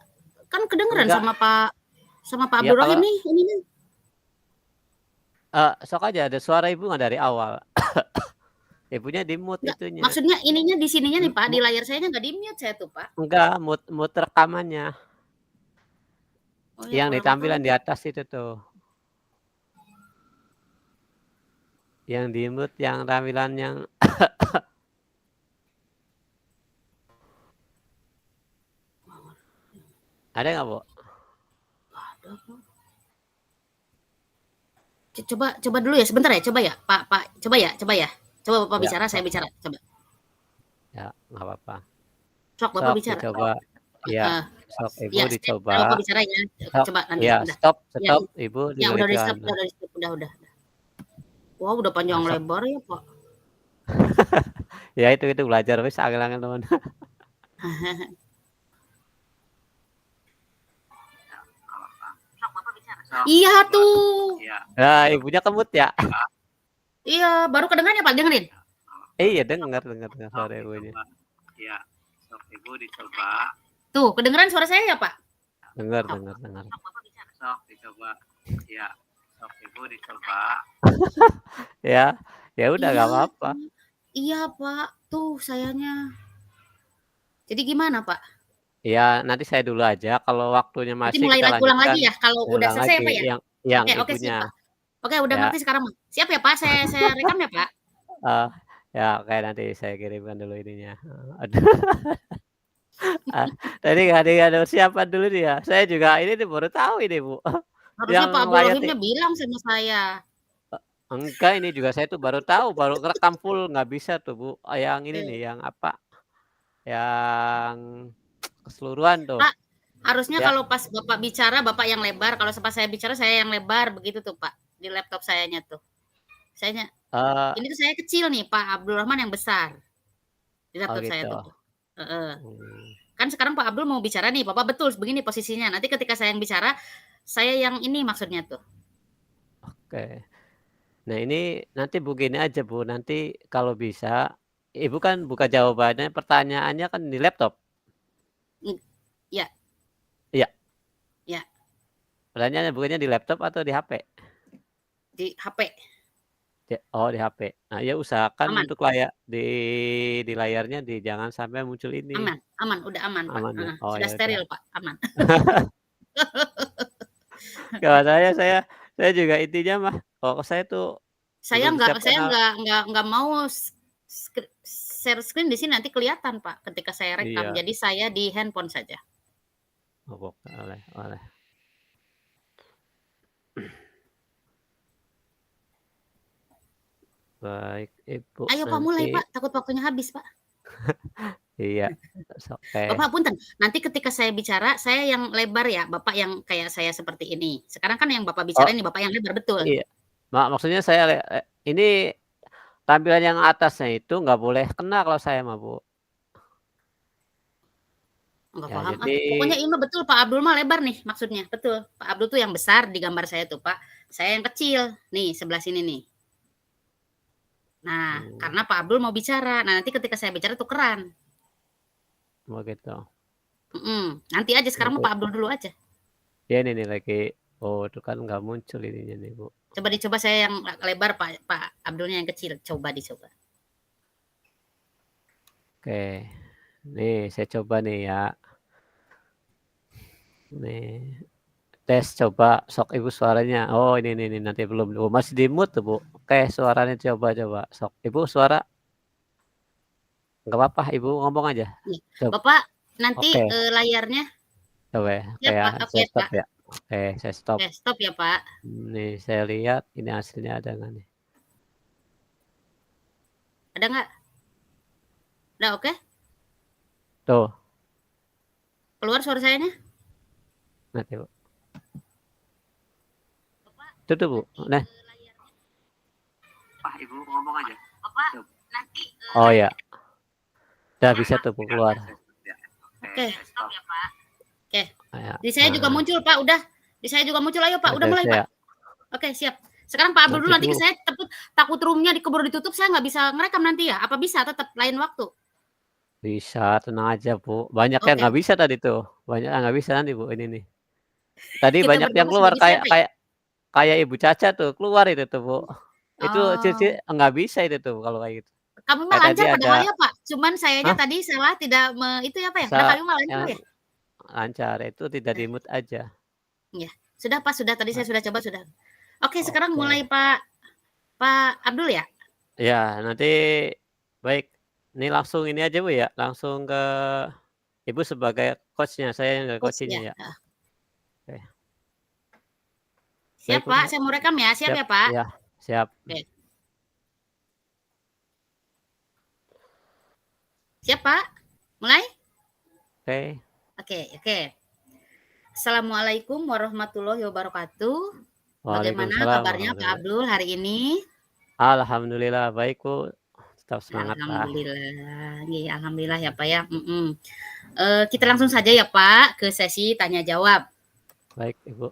kan kedengeran Enggak. sama Pak Ya, Abdul Rahim kalau- nih ininya. Sok aja ada suara Ibu nggak dari awal. Ibunya di mute itunya. Maksudnya ininya di sininya nih, Pak, di layar sayanya nggak di-mute saya tuh, Pak. Enggak, mute rekamannya. Oh, ya, Yang di kurang tampilan tahu. di atas itu tuh. Yang di mute, yang tampilan yang Ada nggak, Bu? Ada, Pak. Coba dulu ya, sebentar ya, coba ya, Pak, coba ya. Coba Bapak Ya, bicara, saya sok. bicara, coba. Ya, nggak apa-apa. Sok Bapak Sok bicara. dicoba. Iya, Heeh. sok Ibu Ya, dicoba. Bapak bicara ya. Sok. Coba nanti, Iya, udah. stop, Ya, stop. Ibu ya udah di diberikan. stop, udah. Wow, udah panjang Masuk. lebar ya, Pak. Ya itu belajar wis angel-angel teman. Iya tuh. Nah, ibunya kemut ya. Iya, baru kedengaran ya, Pak? Dengerin. Iya, dengar suara ibunya. Iya, sok Ibu dicoba. Tuh, kedengeran suara saya ya, Pak? Dengar. Sok dicoba. Iya, sok Ibu dicoba. Ya, ya udah nggak Iya, apa-apa. Iya, Pak. Tuh sayanya. Jadi gimana, Pak? Ya, nanti saya dulu aja. Kalau waktunya Nanti masih mulai kita ulang lanjutkan. lagi ya kalau udah Ulang selesai lagi Pak ya? yang Oke, siap, ibunya. Pak. Oke, udah Ya. ngerti sekarang, Pak. Siap ya, Pak? Saya rekam ya, Pak? Ya, oke nanti saya kirimkan dulu ininya. Aduh. Tadi nggak ada persiapan dulu nih ya. Saya juga ini nih baru tahu ini, Bu. Harusnya Yang Pak Abdul layar Rahimnya bilang sama saya. enggak, ini juga saya tuh baru tahu, baru ngerekam full nggak bisa tuh, Bu. Yang ini nih, yang apa? Yang keseluruhan tuh. Pak, harusnya Ya. kalau pas Bapak bicara, Bapak yang lebar. Kalau pas saya bicara, saya yang lebar. Begitu tuh, Pak. Di laptop sayanya tuh. Sayanya, ini tuh saya kecil nih, Pak Abdul Rahman yang besar. Di laptop saya gitu. tuh. Kan sekarang Pak Abdul mau bicara nih, Bapak betul begini posisinya. Nanti ketika saya yang bicara, saya yang ini maksudnya tuh. Oke. Nah ini nanti begini aja Bu, nanti kalau bisa, Ibu kan buka jawabannya, pertanyaannya kan di laptop. Ya. Iya. Ya. Pertanyaannya bukanya di laptop atau di HP? Di HP. Oh, di HP. Nah, ya usahakan Aman. untuk di layarnya jangan sampai muncul ini. Aman, udah aman, Pak. Aman ya? Oh, Sudah ya steril, udah. Pak. Aman. Kalau saya juga intinya mah, kalau saya tuh Saya belum siap kenal. nggak mau share screen di sini nanti kelihatan, Pak, ketika saya rekam. Iya. Jadi saya di handphone saja. Oh, boleh. Baik, Ibu. Ayo Pak, mulai Pak. Takut waktunya habis, Pak. Iya. Oke. Bapak punten, nanti ketika saya bicara, saya yang lebar ya, Bapak yang kayak saya seperti ini. Sekarang kan yang Bapak bicara ini Bapak yang lebar, betul? Iya. Maksudnya saya ini tampilan yang atasnya itu nggak boleh kena kalau saya mah, Bu. Nggak Ya, paham. jadi Pokoknya ini mah betul, Pak Abdul mah lebar nih maksudnya, betul. Pak Abdul tuh yang besar di gambar saya tuh, Pak. Saya yang kecil, nih sebelah sini nih. Nah, karena Pak Abdul mau bicara. Nah, nanti ketika saya bicara tukeran. Oh gitu. Nanti aja sekarang mau Pak Abdul dulu aja. Ya ini nih lagi. Oh, itu kan nggak muncul ininya nih, Bu. Coba dicoba saya yang lebar, Pak Abdulnya yang kecil. Coba dicoba. Oke. Nih, saya coba nih ya. Nih. Tes coba sok Ibu suaranya. Oh, ini nanti belum. Oh, masih di mute tuh, Bu. Oke, suaranya coba. Sok Ibu suara. Enggak apa-apa, Ibu ngomong aja. Coba. Bapak nanti layarnya. Coba ya. Ya, Pak. Oke, stop Pak. ya. Oke, saya stop. Oke, stop ya, Pak. Nih, saya lihat ini hasilnya ada nggak nih? Ada nggak? Udah oke? Tuh. Keluar suara sayanya? Nanti, Bu. Tuh, Bu. Nah. Pak, Ibu ngomong aja. Bapak nanti. Oh ya. Udah bisa tuh, Bu, keluar. Oke, stop ya, Pak. Oke. Ya. Di saya juga muncul, Pak. Udah. Di saya juga muncul. Ayo, Pak. Udah mulai, Pak. Oke, siap. Sekarang Pak Abdul dulu, nanti saya takut roomnya keburu ditutup, saya nggak bisa ngerekam nanti ya? Apa bisa tetap lain waktu? Bisa, tenang aja, Bu. Banyak yang nggak bisa tadi tuh. Banyak yang nggak bisa nanti, Bu, ini nih. Tadi Kita banyak yang keluar ya? kayak Ibu Caca tuh, keluar itu tuh, Bu. Itu nggak bisa itu tuh kalau kayak gitu. Kami mah lancar padahal ya, Pak. Cuman sayanya tadi salah tidak itu apa ya? Kami mah lancar ya? Lancar, itu tidak di-mute aja. Ya, sudah Pak, sudah tadi saya sudah coba sudah. Oke, sekarang mulai Pak Abdul ya? Ya, nanti baik. Ini langsung ini aja, Bu ya. Langsung ke Ibu sebagai coach-nya, saya yang dari Coach coaching-nya ya. ya. Oke. Siap Baik, Bu. Pak, saya mau rekam ya. Siap Siap. ya Pak? Ya, siap. Oke. Siap Pak? Mulai? Oke. Oke. Assalamualaikum warahmatullahi wabarakatuh. Bagaimana Waalaikumsalam kabarnya Pak warahmatullahi. Abdul hari ini? Alhamdulillah baik, Bu. Tetap semangat lah. Alhamdulillah. Nggih, alhamdulillah ya Pak ya. Kita langsung saja ya Pak ke sesi tanya jawab. Baik, Ibu.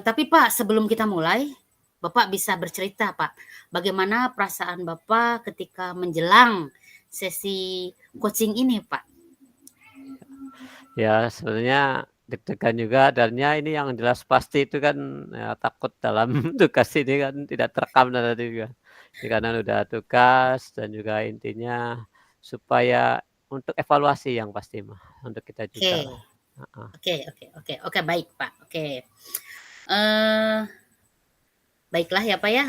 Tapi Pak, sebelum kita mulai, Bapak bisa bercerita Pak, bagaimana perasaan Bapak ketika menjelang sesi coaching ini Pak? Ya, sebenarnya deg-degan juga dan ya ini yang jelas pasti itu kan ya, takut dalam tugas ini kan tidak terekam dan tadi juga. Ini karena udah tugas dan juga intinya supaya untuk evaluasi yang pasti mah untuk kita juga lah. Oke, baik Pak. Oke. Baiklah ya Pak ya.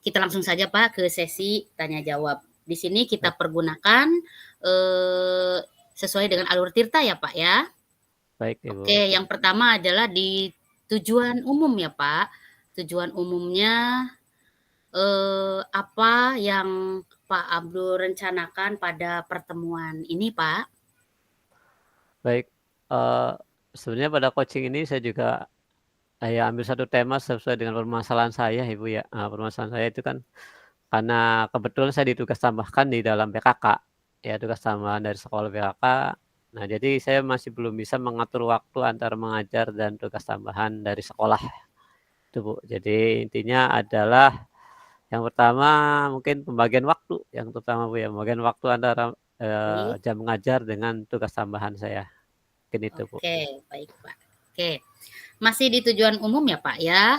Kita langsung saja Pak ke sesi tanya jawab. Di sini kita pergunakan sesuai dengan alur tirta ya Pak ya. Baik, Ibu. Oke, yang pertama adalah di tujuan umum ya Pak. Tujuan umumnya apa yang Pak Abdul rencanakan pada pertemuan ini Pak? Baik, sebenarnya pada coaching ini saya juga ya ambil satu tema sesuai dengan permasalahan saya Ibu ya. Permasalahan saya itu kan karena kebetulan saya ditugas tambahkan di dalam PKK, ya tugas tambahan dari sekolah PKK. Nah, jadi saya masih belum bisa mengatur waktu antara mengajar dan tugas tambahan dari sekolah. Itu Bu. Jadi intinya adalah yang pertama mungkin pembagian waktu yang terutama Bu ya, pembagian waktu antara jam mengajar dengan tugas tambahan saya. Mungkin itu Bu. Oke, baik Pak. Oke. Masih di tujuan umum ya Pak ya.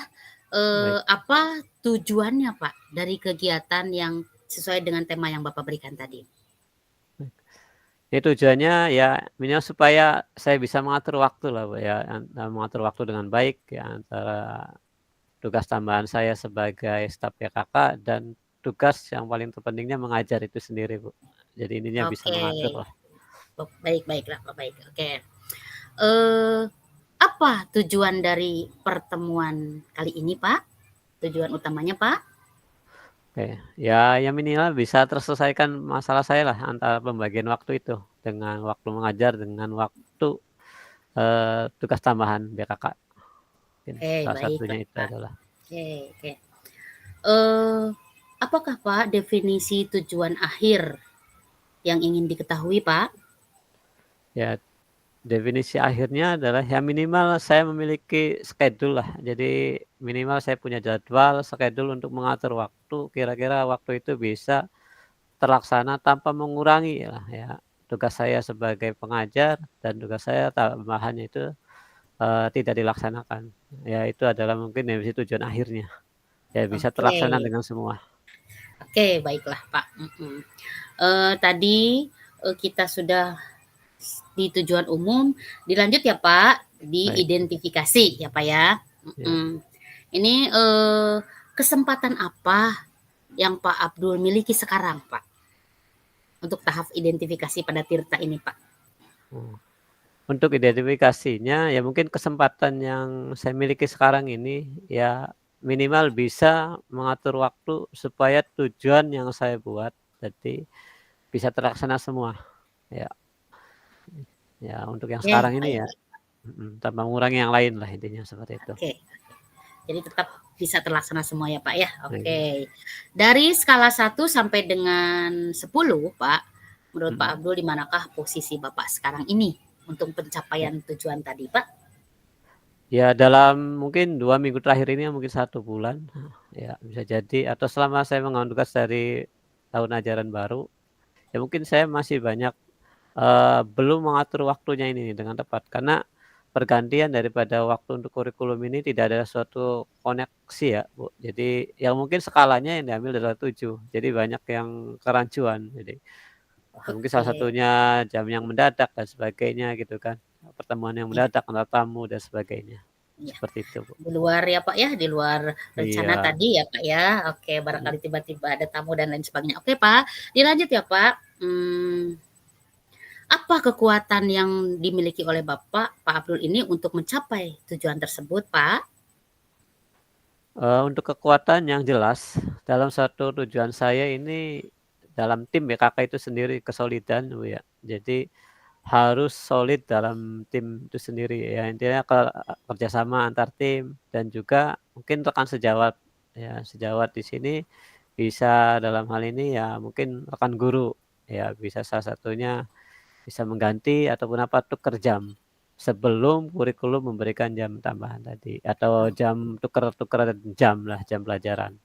Apa tujuannya Pak dari kegiatan yang sesuai dengan tema yang Bapak berikan tadi? Ini tujuannya ya minimal supaya saya bisa mengatur waktu lah Bu ya, mengatur waktu dengan baik ya antara tugas tambahan saya sebagai staf PKK dan tugas yang paling terpentingnya mengajar itu sendiri Bu. Jadi ininya bisa mengatur lah. Baiklah Pak, baik. Oke. Apa tujuan dari pertemuan kali ini Pak? Tujuan utamanya Pak? Oke, ya yang minimal bisa terselesaikan masalah saya lah antara pembagian waktu itu dengan waktu mengajar dengan waktu tugas tambahan BKK. Salah satunya itu Pak. adalah. Oke. Apakah Pak definisi tujuan akhir yang ingin diketahui Pak? Ya, definisi akhirnya adalah ya minimal saya memiliki schedule lah. Jadi minimal saya punya jadwal, schedule untuk mengatur waktu. Kira-kira waktu itu bisa terlaksana tanpa mengurangi lah ya tugas saya sebagai pengajar dan tugas saya tambahannya itu tidak dilaksanakan. Ya itu adalah mungkin definisi tujuan akhirnya. Ya bisa terlaksana dengan semua. Oke, baiklah Pak. Tadi kita sudah di tujuan umum, dilanjut ya Pak di identifikasi ya Pak ya. Ini kesempatan apa yang Pak Abdul miliki sekarang Pak untuk tahap identifikasi pada tirta ini Pak? Untuk identifikasinya ya mungkin kesempatan yang saya miliki sekarang ini ya minimal bisa mengatur waktu supaya tujuan yang saya buat jadi bisa terlaksana semua ya. Ya untuk yang sekarang ini ya tanpa mengurangi yang lain lah intinya seperti itu. Oke. Jadi tetap bisa terlaksana semua ya Pak ya. Oke. Dari skala 1 sampai dengan 10 Pak, menurut Pak Abdul di manakah posisi Bapak sekarang ini untuk pencapaian tujuan tadi Pak? Ya dalam mungkin 2 minggu terakhir ini mungkin 1 bulan ya bisa jadi atau selama saya mengambil tugas dari tahun ajaran baru ya mungkin saya masih banyak belum mengatur waktunya ini dengan tepat karena pergantian daripada waktu untuk kurikulum ini tidak ada suatu koneksi ya Bu. Jadi yang mungkin skalanya yang diambil adalah 7. Jadi banyak yang kerancuan. Jadi mungkin salah satunya jam yang mendadak dan sebagainya gitu kan. Pertemuan yang mendadak antar tamu dan sebagainya. Seperti itu Bu. Di luar ya Pak ya, di luar rencana tadi ya Pak ya. Oke, barangkali tiba-tiba ada tamu dan lain sebagainya. Oke Pak, dilanjut ya Pak. Apa kekuatan yang dimiliki oleh Bapak, Pak Abdul ini untuk mencapai tujuan tersebut, Pak? Untuk kekuatan yang jelas dalam satu tujuan saya ini dalam tim ya, Kakak itu sendiri kesolidan Bu ya. Jadi harus solid dalam tim itu sendiri ya, intinya kerjasama antar tim dan juga mungkin rekan sejawat ya, sejawat di sini bisa dalam hal ini ya mungkin rekan guru ya, bisa salah satunya bisa mengganti ataupun apa, tuker jam. Sebelum kurikulum memberikan jam tambahan tadi atau jam tuker jam lah, jam pelajaran.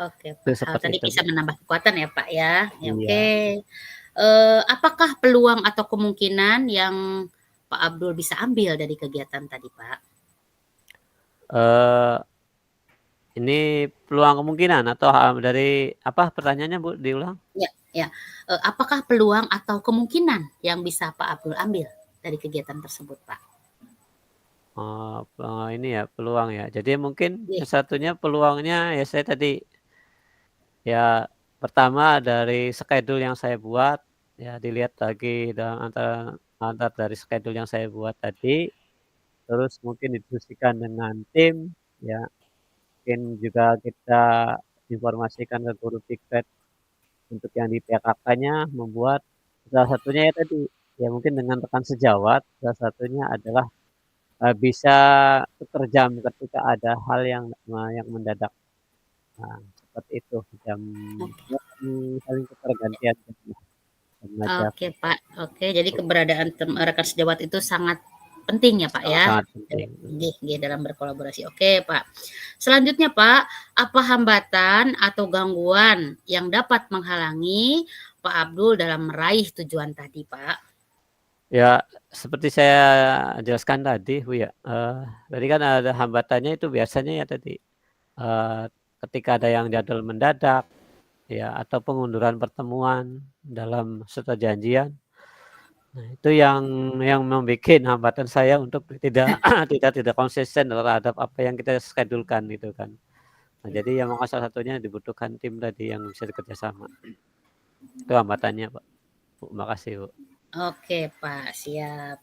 Oke, Itu Pak. Hal seperti tadi itu, bisa Bu. menambah kekuatan ya, Pak, ya. Ya, oke. Iya. Apakah peluang atau kemungkinan yang Pak Abdul bisa ambil dari kegiatan tadi, Pak? Ini peluang kemungkinan atau dari apa pertanyaannya, Bu, diulang? Ya, ya. Apakah peluang atau kemungkinan yang bisa Pak Abdul ambil dari kegiatan tersebut, Pak? Ini ya peluang ya. Jadi mungkin Iya. yang satunya peluangnya ya saya tadi ya pertama dari schedule yang saya buat ya dilihat lagi dalam antara dari schedule yang saya buat tadi, terus mungkin didiskusikan dengan tim ya, mungkin juga kita informasikan ke guru piket untuk yang di PKK-nya membuat salah satunya ya tadi, ya mungkin dengan rekan sejawat, salah satunya adalah, bisa tuker jam ketika ada hal yang mendadak. Nah, seperti itu jam ya saling tukar gantian jamnya, jam ngajar. Oke, Pak. Oke, jadi keberadaan rekan sejawat itu sangat penting ya, Pak, ya? Sangat penting. Nggih, dalam berkolaborasi. Oke, Pak. Selanjutnya, Pak, apa hambatan atau gangguan yang dapat menghalangi Pak Abdul dalam meraih tujuan tadi, Pak? Ya, seperti saya jelaskan tadi, Bu, ya, tadi kan ada hambatannya itu biasanya ya tadi, ketika ada yang jadwal mendadak, ya, atau pengunduran pertemuan dalam suatu janjian. Nah, itu yang membuat hambatan saya untuk tidak tidak konsisten terhadap apa yang kita schedule-kan gitu kan. Nah, jadi ya maka salah satunya dibutuhkan tim tadi yang bisa bekerja sama. Itu hambatannya, Pak. Bu, makasih, Bu. Oke, Pak, siap.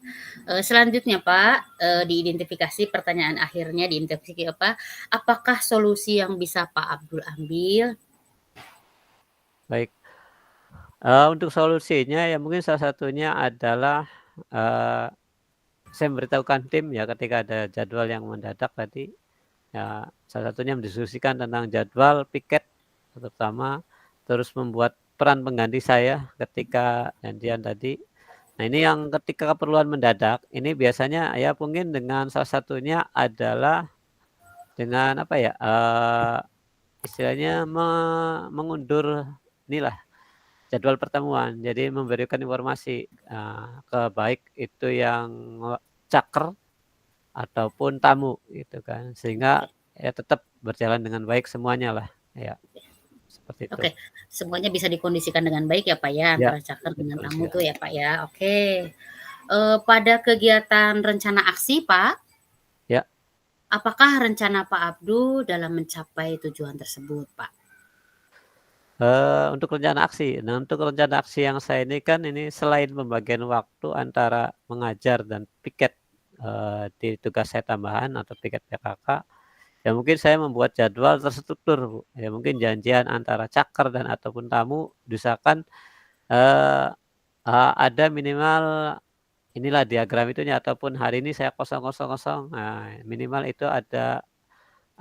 Selanjutnya, Pak, diidentifikasi pertanyaan akhirnya diidentifikasi apa? Apakah solusi yang bisa Pak Abdul ambil? Baik. Untuk solusinya ya mungkin salah satunya adalah, saya memberitahukan tim ya ketika ada jadwal yang mendadak tadi, ya salah satunya mendiskusikan tentang jadwal piket terutama, terus membuat peran pengganti saya ketika janjian tadi. Nah ini yang ketika keperluan mendadak, ini biasanya ya mungkin dengan salah satunya adalah dengan apa ya, istilahnya mengundur inilah jadwal pertemuan. Jadi memberikan informasi, ke baik itu yang caker ataupun tamu gitu kan. Sehingga ya tetap berjalan dengan baik semuanya lah, ya. Seperti itu. Oke, semuanya bisa dikondisikan dengan baik ya, Pak, ya, Ya, antara caker dengan betul tamu sekali. tuh ya, Pak, ya. Oke. Pada kegiatan rencana aksi, Pak, Ya. apakah rencana Pak Abdul dalam mencapai tujuan tersebut, Pak? Untuk rencana aksi. Nah, untuk rencana aksi yang saya ini kan ini selain pembagian waktu antara mengajar dan piket, di tugas saya tambahan atau piket PKK, ya mungkin saya membuat jadwal terstruktur, Bu. Ya mungkin janjian antara caker dan ataupun tamu diusahakan, eee ada minimal inilah diagram itunya ataupun hari ini saya kosong kosong kosong. Nah, minimal itu ada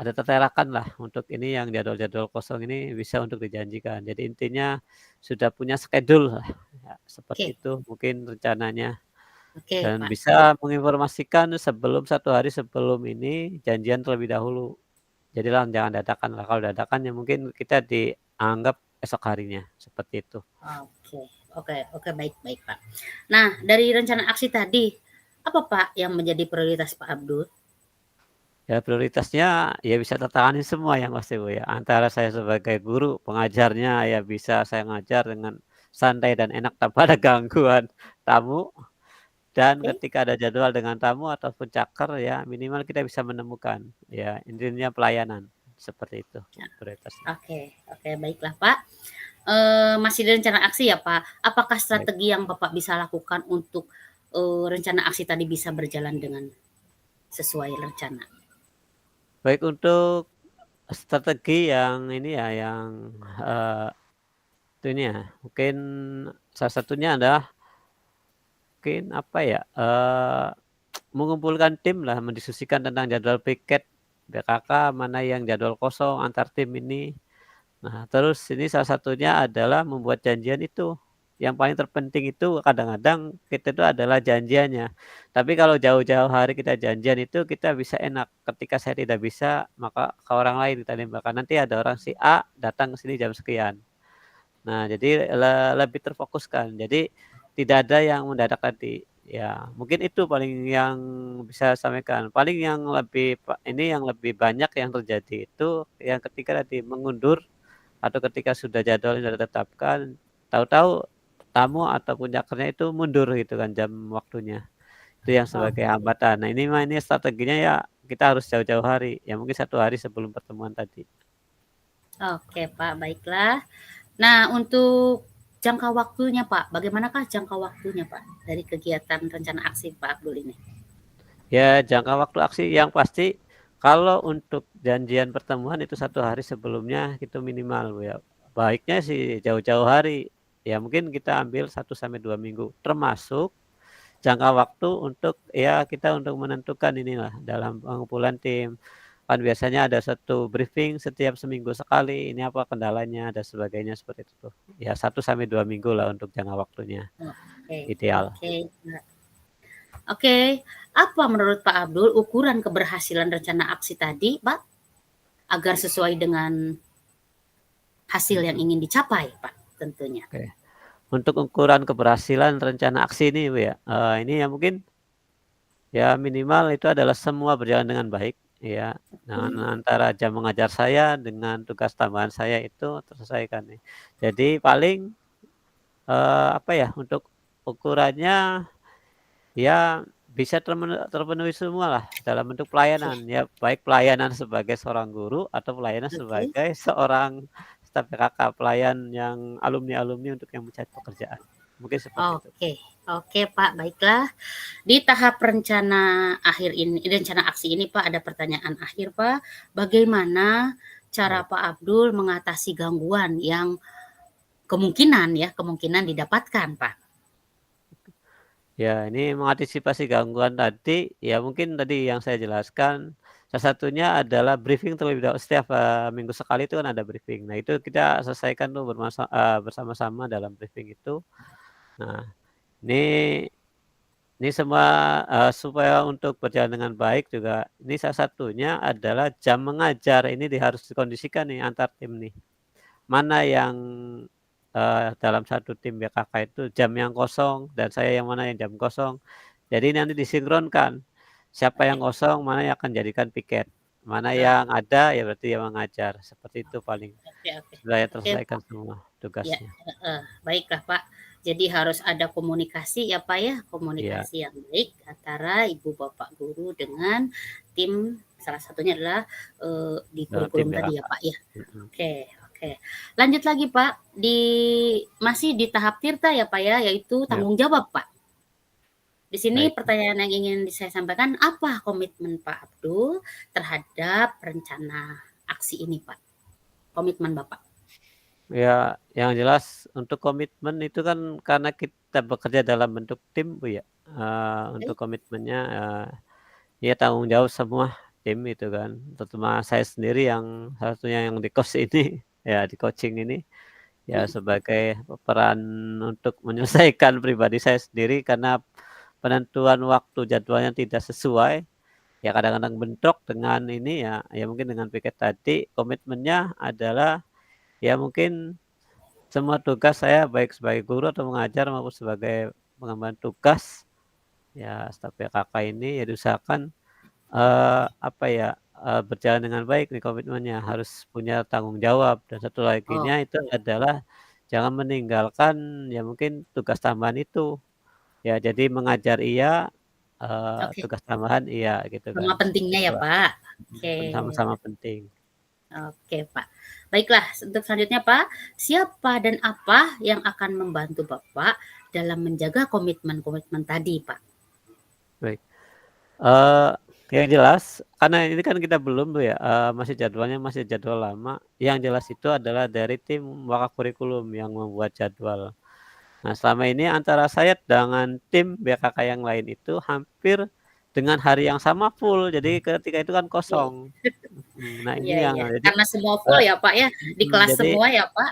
terterakan lah untuk ini yang jadwal-jadwal kosong ini bisa untuk dijanjikan. Jadi intinya sudah punya schedule lah, ya seperti Oke. itu mungkin rencananya. Oke, Dan Pak. bisa menginformasikan sebelum 1 hari sebelum ini janjian terlebih dahulu. Jadilah jangan dadakan lah, kalau dadakan ya mungkin kita dianggap esok harinya, seperti itu. Oke, baik, Pak. Nah, dari rencana aksi tadi, apa, Pak, yang menjadi prioritas Pak Abdul? Ya prioritasnya ya bisa tertangani semua yang pasti, Bu, ya. Antara saya sebagai guru, pengajarnya ya bisa saya ngajar dengan santai dan enak tanpa ada gangguan tamu, dan Oke. ketika ada jadwal dengan tamu ataupun caker ya minimal kita bisa menemukan, ya intinya pelayanan, seperti itu Ya. prioritasnya. Oke, baiklah, Pak. masih di rencana aksi ya Pak. Apakah strategi yang Bapak bisa lakukan untuk rencana aksi tadi bisa berjalan dengan sesuai rencana? Baik, untuk strategi yang ini ya, yang itu ini ya, mungkin salah satunya adalah mungkin apa ya, mengumpulkan tim lah, mendiskusikan tentang jadwal piket BKK, mana yang jadwal kosong antar tim ini. Nah, terus ini salah satunya adalah membuat janjian itu. Yang paling terpenting itu kadang-kadang kita itu adalah janjiannya. Tapi kalau jauh-jauh hari kita janjian itu kita bisa enak. Ketika saya tidak bisa, maka ke orang lain kita nembakkan. Nanti ada orang si A datang ke sini jam sekian. Nah, jadi lebih terfokuskan. Jadi tidak ada yang mendadak tadi. Ya, mungkin itu paling yang bisa saya sampaikan. Paling yang lebih ini yang lebih banyak yang terjadi itu yang ketika tadi mengundur atau ketika sudah jadwal sudah ditetapkan, tahu-tahu tamu ataupun yakernya itu mundur gitu kan jam waktunya. Itu yang sebagai hambatan. Nah, ini strateginya ya kita harus jauh-jauh hari. Ya mungkin 1 hari sebelum pertemuan tadi. Oke Pak, baiklah. Nah, untuk jangka waktunya Pak, bagaimanakah jangka waktunya Pak dari kegiatan rencana aksi Pak Abdul ini? Ya, jangka waktu aksi yang pasti kalau untuk janjian pertemuan itu 1 hari sebelumnya itu minimal Bu ya. Baiknya sih jauh-jauh hari. Ya mungkin kita ambil 1 sampai 2 minggu. Termasuk jangka waktu untuk ya kita untuk menentukan inilah dalam pengumpulan tim. Kan biasanya ada 1 briefing setiap seminggu sekali. Ini apa kendalanya dan sebagainya seperti itu tuh. Ya 1 sampai 2 minggu lah untuk jangka waktunya. Oke. Ideal. Oke, Pak. Oke, apa menurut Pak Abdul ukuran keberhasilan rencana aksi tadi, Pak? Agar sesuai dengan hasil yang ingin dicapai, Pak, tentunya. Oke. Untuk ukuran keberhasilan rencana aksi ini, Bu ya. Ini ya mungkin ya minimal itu adalah semua berjalan dengan baik ya. Nah, antara jam mengajar saya dengan tugas tambahan saya itu terselesaikan nih. Jadi paling apa ya, untuk ukurannya ya bisa terpenuhi semualah dalam bentuk pelayanan ya, baik pelayanan sebagai seorang guru atau pelayanan sebagai seorang staf PKK, pelayan yang alumni-alumni untuk yang mencari pekerjaan. Mungkin seperti itu. Oke Pak, baiklah. Di tahap rencana akhir ini, rencana aksi ini Pak, ada pertanyaan akhir Pak. Bagaimana cara Pak Abdul mengatasi gangguan yang kemungkinan didapatkan Pak? Ya, ini mengantisipasi gangguan tadi, ya mungkin tadi yang saya jelaskan, salah satunya adalah briefing terlebih dahulu. Setiap minggu sekali itu kan ada briefing. Nah, itu kita selesaikan tuh bersama-sama dalam briefing itu. Nah, ini semua supaya untuk berjalan dengan baik juga, ini salah satunya adalah jam mengajar ini harus dikondisikan nih antar tim nih. Mana yang dalam satu tim BKK itu jam yang kosong dan saya yang mana yang jam kosong. Jadi nanti disinkronkan. Siapa yang kosong, mana yang akan jadikan piket. Mana yang ada ya berarti yang mengajar. Seperti itu paling. Supaya terselesaikan semua tugasnya. Ya, baiklah Pak. Jadi harus ada komunikasi ya Pak ya, komunikasi yang baik antara Ibu Bapak guru dengan tim, salah satunya adalah di kurikulum tadi ya Pak ya. Oke. Lanjut lagi Pak, masih di tahap tirta ya Pak ya, yaitu tanggung jawab Pak. Di sini pertanyaan yang ingin saya sampaikan, apa komitmen Pak Abdul terhadap rencana aksi ini Pak? Komitmen Bapak. Ya, yang jelas untuk komitmen itu kan karena kita bekerja dalam bentuk tim Bu ya. Untuk komitmennya ya tanggung jawab semua tim itu kan. Terutama saya sendiri yang salah satunya yang di coach ini ya, di coaching ini ya sebagai peran untuk menyelesaikan pribadi saya sendiri karena penentuan waktu jadwalnya tidak sesuai. Ya kadang-kadang bentrok dengan ini ya mungkin dengan piket tadi. Komitmennya adalah ya mungkin semua tugas saya baik sebagai guru atau mengajar maupun sebagai pengemban tugas ya staf PKK ini ya diusahakan berjalan dengan baik nih komitmennya, harus punya tanggung jawab dan satu laginya itu adalah jangan meninggalkan ya mungkin tugas tambahan itu. Ya jadi mengajar iya, tugas tambahan iya gitu kan. Sama pentingnya ya Pak. Sama-sama penting. Oke, Pak. Baiklah, untuk selanjutnya, Pak, siapa dan apa yang akan membantu Bapak dalam menjaga komitmen-komitmen tadi, Pak? Baik. Yang jelas, karena ini kan kita belum tuh ya, masih jadwalnya masih jadwal lama. Yang jelas itu adalah dari tim Wakaf Kurikulum yang membuat jadwal. Nah, selama ini antara saya dengan tim BKK yang lain itu hampir dengan hari yang sama full. Jadi ketika itu kan kosong. Nah, ini Iya, yang iya. jadi Karena semua full ya, Pak, ya? Di kelas jadi semua ya, Pak?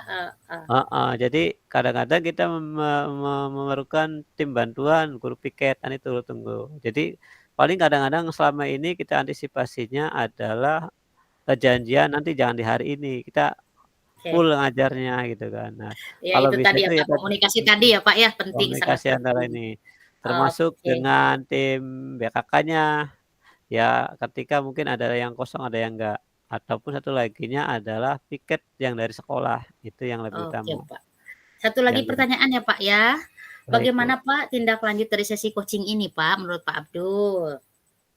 jadi kadang-kadang kita memerlukan tim bantuan, guru piket, kan itu tunggu. Jadi paling kadang-kadang selama ini kita antisipasinya adalah janjian nanti jangan di hari ini, kita full Oke. ngajarnya gitu kan. Nah, Ya, kalau itu bisa tadi ya, itu ya Pak, komunikasi tadi ya, Pak, ya? Penting, sangat komunikasi antara penting. ini, termasuk Oke. dengan tim BKK-nya. Ya, ketika mungkin ada yang kosong, ada yang enggak. Ataupun satu laginya adalah piket yang dari sekolah, itu yang lebih Oke, utama. Pak. Satu lagi Yang pertanyaan ya, Pak, ya. baik, Bu. Bagaimana, Pak, tindak lanjut dari sesi coaching ini, Pak, menurut Pak Abdul?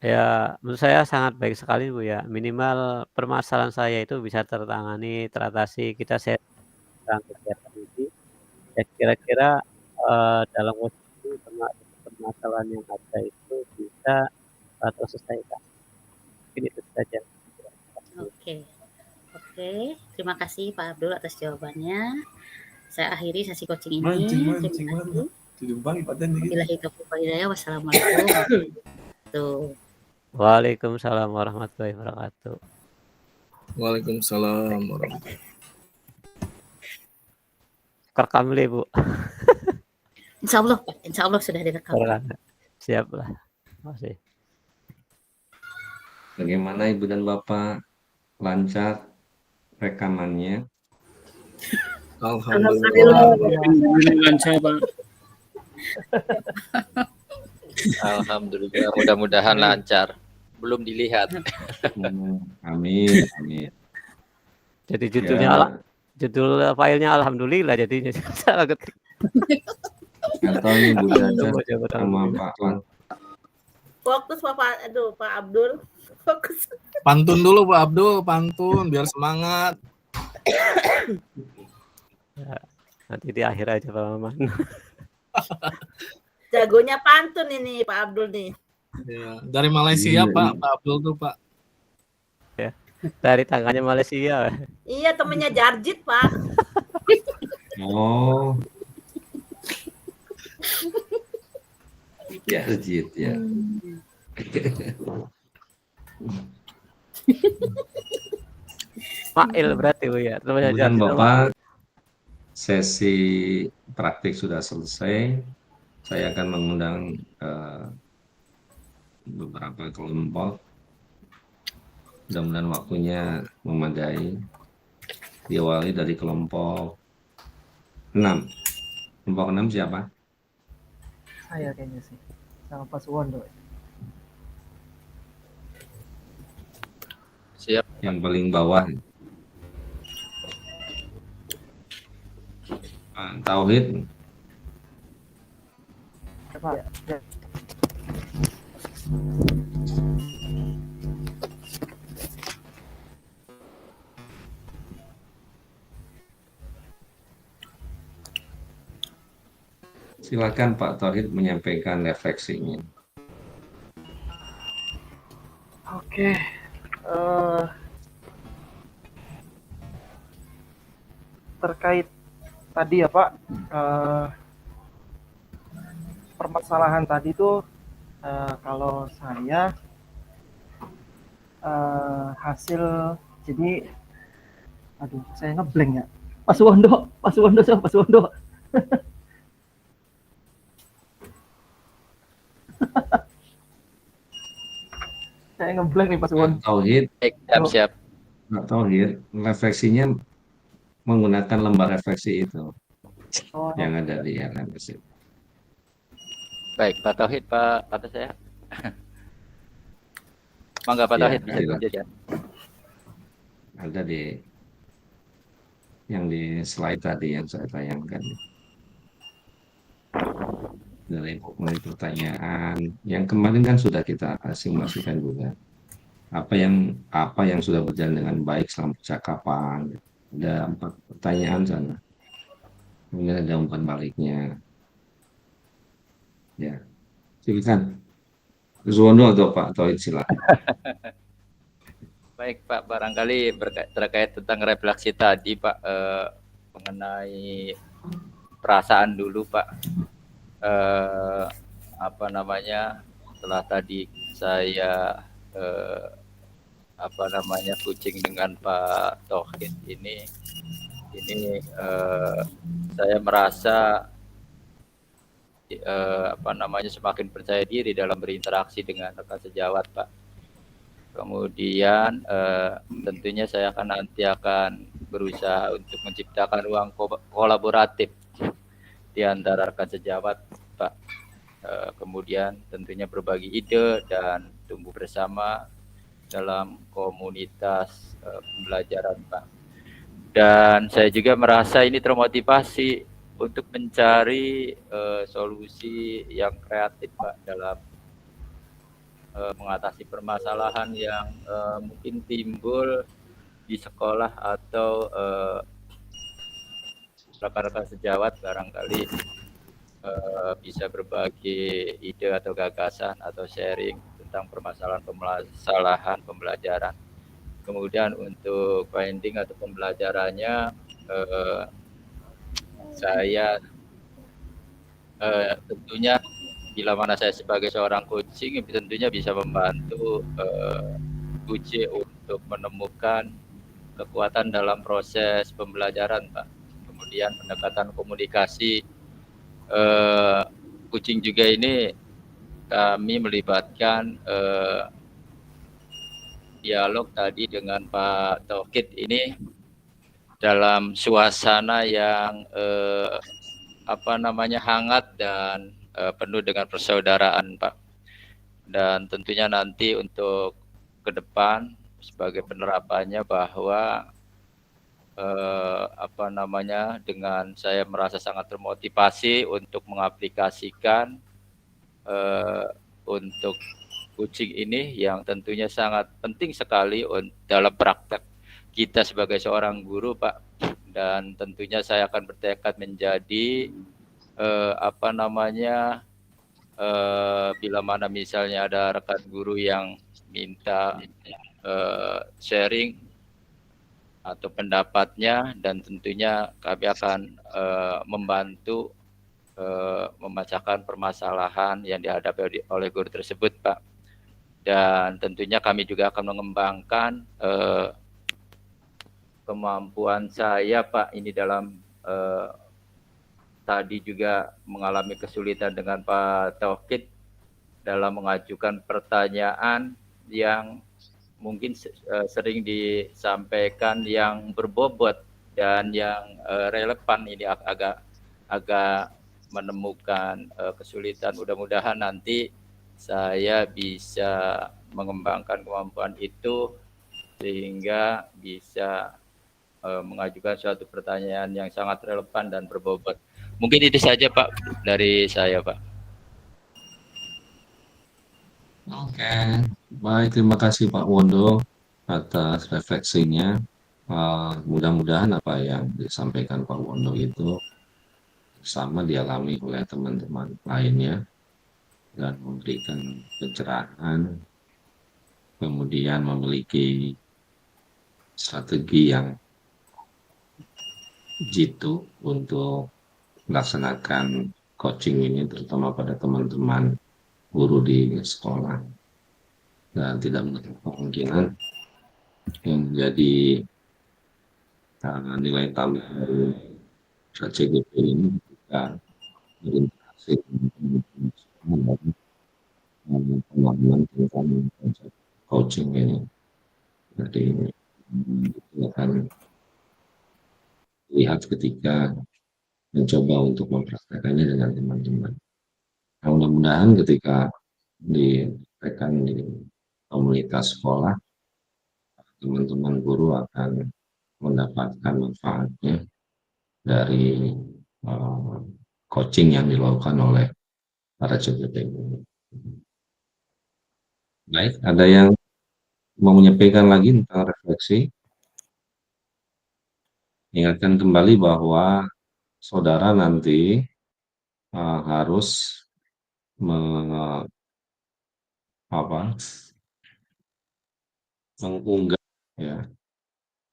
Ya, menurut saya sangat baik sekali, Bu, ya. Minimal permasalahan saya itu bisa teratasi, kita share tentang kegiatan ini. Ya kira-kira, dalam waktu permasalahan yang ada itu bisa terselesaikan. Mungkin itu saja. Oke. Oke, terima kasih Pak Abdul atas jawabannya. Saya akhiri sesi coaching ini. Terima kasih. Wabillahi taufiq wal hidayah. Wassalamualaikum warahmatullahi wabarakatuh. Waalaikumsalam warahmatullahi wabarakatuh. Waalaikumsalam warahmatullahi Kerekam dulu ya, Bu. Insya Allah, Pak. Insya Allah sudah direkam. Siap lah. Makasih. Bagaimana Ibu dan Bapak, lancar rekamannya? Alhamdulillah. Lancar, Pak. Alhamdulillah, mudah-mudahan lancar. Belum dilihat. Amin, amin. Jadi judulnya Ya. judul filenya alhamdulillah jadinya salah ketik. Atau ini Bu Jaja Coba sama Pak Wan. Fokus Pak Abdul. Fokus. Pantun dulu Pak Abdul, pantun biar semangat. Ya, nanti di akhir aja Pak Maman. Jagonya pantun ini Pak Abdul nih. Ya, dari Malaysia Pak Abdul tuh Pak. Ya, dari tangannya Malaysia. Iya, temennya Jarjit Pak. Oh. Ya, Jarjit ya. Mail berarti Bu ya. Kemudian Bapak, sesi praktik sudah selesai. Saya akan mengundang beberapa kelompok. Mudah-mudahan waktunya memadai. Diawali dari kelompok 6. Kelompok 6 siapa? Saya kayaknya sih. Sama Pak Suwondo. Siap. Yang paling bawah. Tauhid. Pak. Ya. Silakan Pak Tauhid menyampaikan refleksinya. Oke. Terkait tadi ya Pak, permasalahan tadi tuh kalau saya hasil jadi aduh saya ngeblank ya. Pak Suwondo siapa Pak Suwondo? Saya ngeblank nih Pak Suwondo. Tauhid. Siap. Pak Tauhid, refleksinya menggunakan lembar refleksi itu. Yang ada di LMS. Baik, Pak Tauhid, Pak atas saya. Mangga Pak Tauhid bisa dilanjutkan. Ada di yang di slide tadi yang saya tayangkan. Dari mulai pertanyaan yang kemarin kan sudah kita simulasikan juga. apa yang sudah berjalan dengan baik selama percakapan. Ada 4 pertanyaan sana. Kemudian ada umpan baliknya. Ya, silakan. Zuwondo atau Pak Tauhid, silakan. Baik Pak, barangkali terkait tentang refleksi tadi Pak, mengenai perasaan dulu Pak. Apa namanya, setelah tadi saya kucing dengan Pak Tauhid ini saya merasa semakin percaya diri dalam berinteraksi dengan rekan sejawat Pak. Kemudian tentunya saya nanti akan berusaha untuk menciptakan ruang kolaboratif di antara rekan sejawat Pak. Kemudian tentunya berbagi ide dan tumbuh bersama dalam komunitas pembelajaran Pak. Dan saya juga merasa ini termotivasi untuk mencari solusi yang kreatif Pak dalam mengatasi permasalahan yang mungkin timbul di sekolah atau rekan-rekan sejawat barangkali bisa berbagi ide atau gagasan atau sharing tentang permasalahan pembelajaran. Kemudian untuk finding atau pembelajarannya saya tentunya bila mana saya sebagai seorang coaching tentunya bisa membantu coach untuk menemukan kekuatan dalam proses pembelajaran Pak. Kemudian pendekatan komunikasi coaching juga ini kami melibatkan dialog tadi dengan Pak Tauhid ini dalam suasana yang hangat dan penuh dengan persaudaraan Pak. Dan tentunya nanti untuk ke depan sebagai penerapannya bahwa dengan saya merasa sangat termotivasi untuk mengaplikasikan untuk coaching ini yang tentunya sangat penting sekali dalam praktek kita sebagai seorang guru Pak. Dan tentunya saya akan bertekad menjadi bila mana misalnya ada rekan guru yang minta sharing atau pendapatnya, dan tentunya kami akan membantu memecahkan permasalahan yang dihadapi oleh guru tersebut Pak. Dan tentunya kami juga akan mengembangkan kemampuan saya Pak ini dalam tadi juga mengalami kesulitan dengan Pak Tauhid dalam mengajukan pertanyaan yang mungkin sering disampaikan yang berbobot dan yang relevan. Ini agak menemukan kesulitan. Mudah-mudahan nanti saya bisa mengembangkan kemampuan itu sehingga bisa mengajukan suatu pertanyaan yang sangat relevan dan berbobot. Mungkin itu saja Pak dari saya Pak. Oke, baik, terima kasih Pak Wondo atas refleksinya. Mudah-mudahan apa yang disampaikan Pak Wondo itu sama dialami oleh teman-teman lainnya dan memberikan pencerahan, kemudian memiliki strategi yang jitu untuk melaksanakan coaching ini, terutama pada teman-teman guru di sekolah, dan tidak menutup kemungkinan yang menjadi nilai tambah dari CGP ini ketika berinteraksi dengan pemahaman tentang konsep coaching ini. Jadi kita akan lihat ketika mencoba untuk mempraktekannya dengan teman-teman. Nah, mudah-mudahan ketika dipraktekkan di komunitas sekolah, teman-teman guru akan mendapatkan manfaatnya dari coaching yang dilakukan oleh para CGP. Baik, ada yang mau menyampaikan lagi tentang refleksi. Ingatkan kembali bahwa saudara nanti harus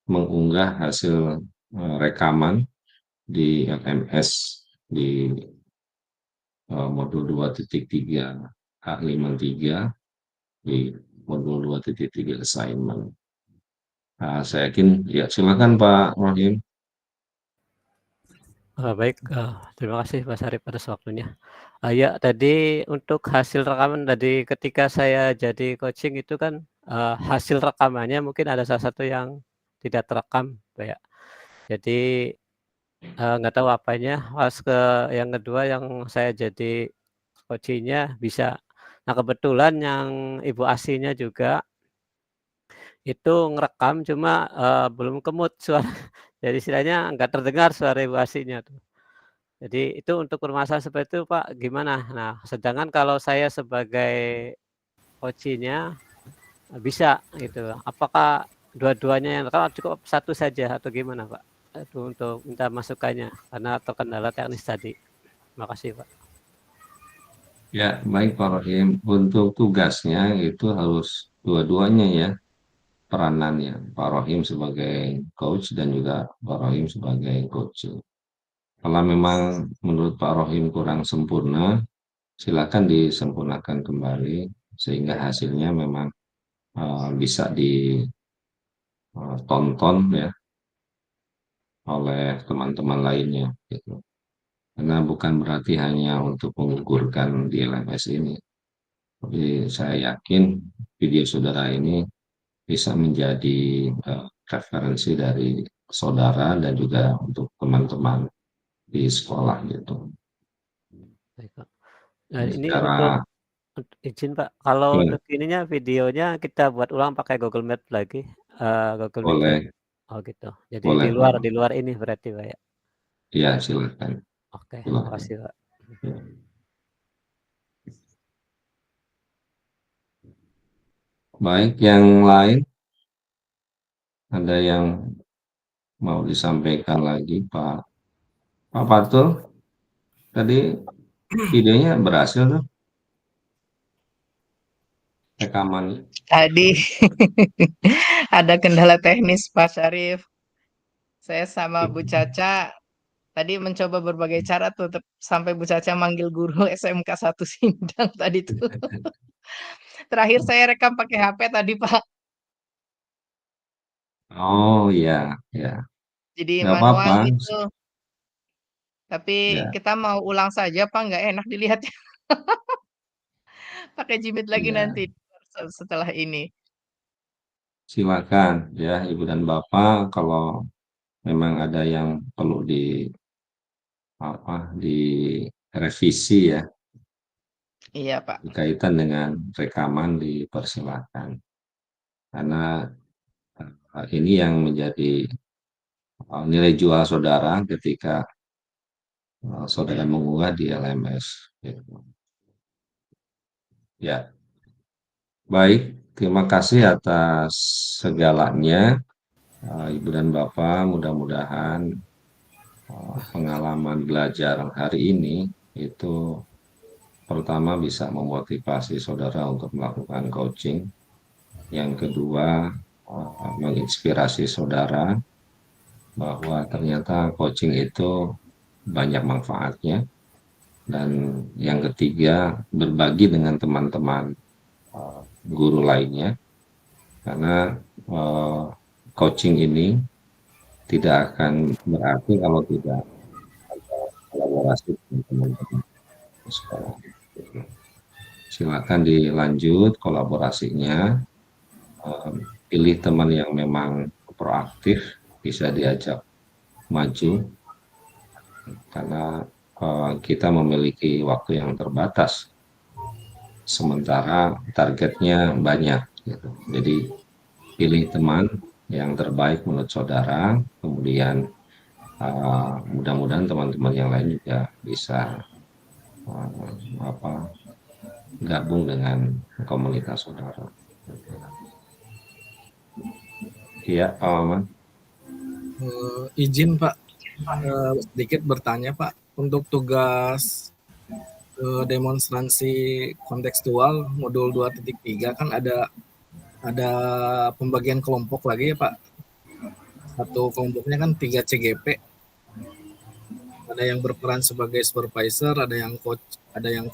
mengunggah hasil rekaman di LMS di modul 2.3 H53 di modul 2.3 assignment. Saya yakin, ya silakan Pak Rohim. Baik, terima kasih Pak Sarip atas waktunya. Ya tadi untuk hasil rekaman tadi ketika saya jadi coaching itu kan hasil rekamannya mungkin ada salah satu yang tidak terekam, Pak ya. Jadi nggak tahu apanya. Pas yang kedua yang saya jadi coachingnya bisa. Nah kebetulan yang Ibu Asinya juga itu ngerekam cuma belum ke-mute suara. Jadi istilahnya nggak terdengar suara Ibu Asinya tuh. Jadi itu untuk permasalahan seperti itu Pak gimana? Nah sedangkan kalau saya sebagai coaching-nya bisa gitu. Apakah dua-duanya yang rekam cukup satu saja atau gimana Pak? Itu untuk minta masukannya karena terkendala teknis tadi. Terima kasih Pak. Ya baik Pak Rohim. Untuk tugasnya itu harus dua-duanya ya peranannya. Pak Rohim sebagai coach dan juga Pak Rohim sebagai coach. Kalau memang menurut Pak Rohim kurang sempurna, silakan disempurnakan kembali sehingga hasilnya memang bisa ditonton ya oleh teman-teman lainnya gitu. Karena bukan berarti hanya untuk menggugurkan di LMS ini, tapi saya yakin video saudara ini bisa menjadi referensi dari saudara dan juga untuk teman-teman di sekolah gitu. Baik, Pak. Nah, ini Secara untuk izin Pak, kalau ya, untuk ininya videonya kita buat ulang pakai Google Meet lagi, Google Meet ya? boleh, Oh gitu. Jadi boleh Pak. di luar ini berarti Pak ya? Ya silakan. Oke, Silakan. makasih Pak. Ya. Baik, yang lain ada yang mau disampaikan lagi Pak Fatul? Tadi videonya berhasil tuh rekaman. Tadi ada kendala teknis Pak Syarif. Saya sama Bu Caca tadi mencoba berbagai cara tuh sampai Bu Caca manggil guru SMK 1 Sindang tadi tuh. Terakhir saya rekam pakai HP tadi Pak. Oh iya, ya. Jadi Nggak apa-apa. manual gitu. Tapi Ya, kita mau ulang saja Pak, nggak enak dilihatnya. Pakai Jimit lagi ya. nanti setelah ini. Silakan ya Ibu dan Bapak kalau memang ada yang perlu direvisi ya Iya Pak. berkaitan dengan rekaman dipersilakan. Karena ini yang menjadi nilai jual saudara ketika saudara mengunggah di LMS. Gitu. Ya, baik. Terima kasih atas segalanya, Ibu dan Bapak. Mudah-mudahan pengalaman belajar hari ini itu pertama bisa memotivasi saudara untuk melakukan coaching. Yang kedua, menginspirasi saudara bahwa ternyata coaching itu banyak manfaatnya. Dan yang ketiga, berbagi dengan teman-teman guru lainnya. Karena coaching ini tidak akan berarti kalau tidak ada kolaborasi dengan teman-teman sekolah. Silakan dilanjut kolaborasinya. Pilih teman yang memang proaktif, bisa diajak maju. Karena kita memiliki waktu yang terbatas, sementara targetnya banyak. Gitu. Jadi pilih teman yang terbaik menurut saudara, kemudian mudah-mudahan teman-teman yang lain juga bisa gabung dengan komunitas saudara. Iya, Pak Maman. Izin Pak, sedikit bertanya Pak, untuk tugas demonstrasi kontekstual modul 2.3 kan ada pembagian kelompok lagi ya Pak. Satu kelompoknya kan 3 CGP. Ada yang berperan sebagai supervisor, ada yang coach, ada yang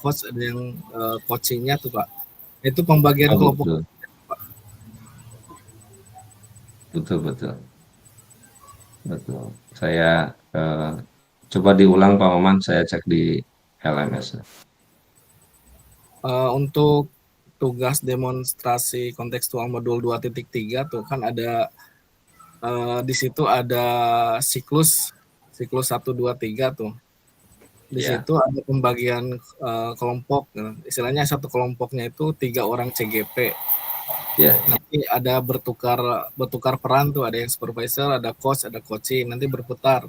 coachingnya tuh Pak. Itu pembagian kelompok. Betul. Saya coba diulang Pak Maman, saya cek di LMS. Untuk tugas demonstrasi kontekstual modul 2.3 tuh kan ada di situ ada siklus 1, 2, 3 tuh. Di situ ada pembagian kelompok. Istilahnya satu kelompoknya itu 3 orang CGP. Nanti ada bertukar peran tuh, ada yang supervisor, ada coach, ada coaching, nanti berputar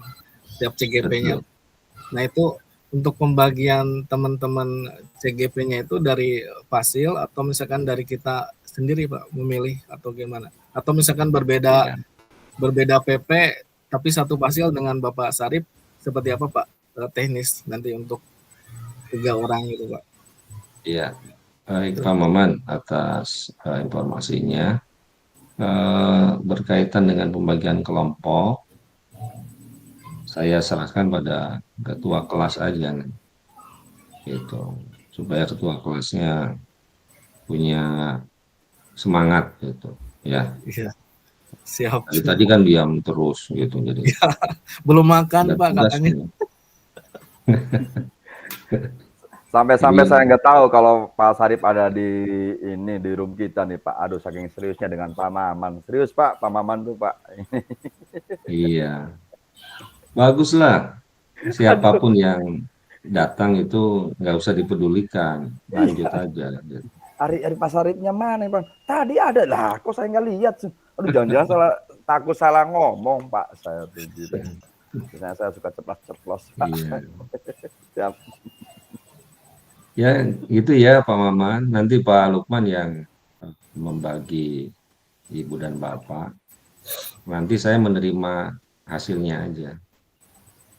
tiap CGP-nya. Nah itu untuk pembagian teman-teman CGP-nya itu dari Fasil atau misalkan dari kita sendiri Pak memilih atau gimana? Atau misalkan berbeda PP tapi satu Fasil dengan Bapak Sarip, seperti apa Pak teknis nanti untuk 3 orang itu Pak? Iya. Baik Pak Maman atas informasinya. Berkaitan dengan pembagian kelompok, saya serahkan pada ketua kelas aja, gitu, supaya ketua kelasnya punya semangat, gitu, ya. Iya, siap. Tadi kan diam terus, gitu, jadi. Ya, belum makan Pak katanya. Sampai-sampai saya nggak tahu kalau Pak Sarip ada di room kita nih Pak. Aduh, saking seriusnya dengan Pak Maman. Serius Pak Maman tuh Pak. Iya, baguslah. Siapapun yang datang itu nggak usah dipedulikan, lanjut aja. Ari Pak Saripnya mana Bang? Tadi ada lah, kok saya nggak lihat sih. Aduh, jangan-jangan takut salah ngomong Pak. Saya tuh gitu. Biasanya saya suka ceplos-ceplos Pak. Iya. Siap. Ya, gitu ya Pak Maman. Nanti Pak Lukman yang membagi Ibu dan Bapak. Nanti saya menerima hasilnya aja.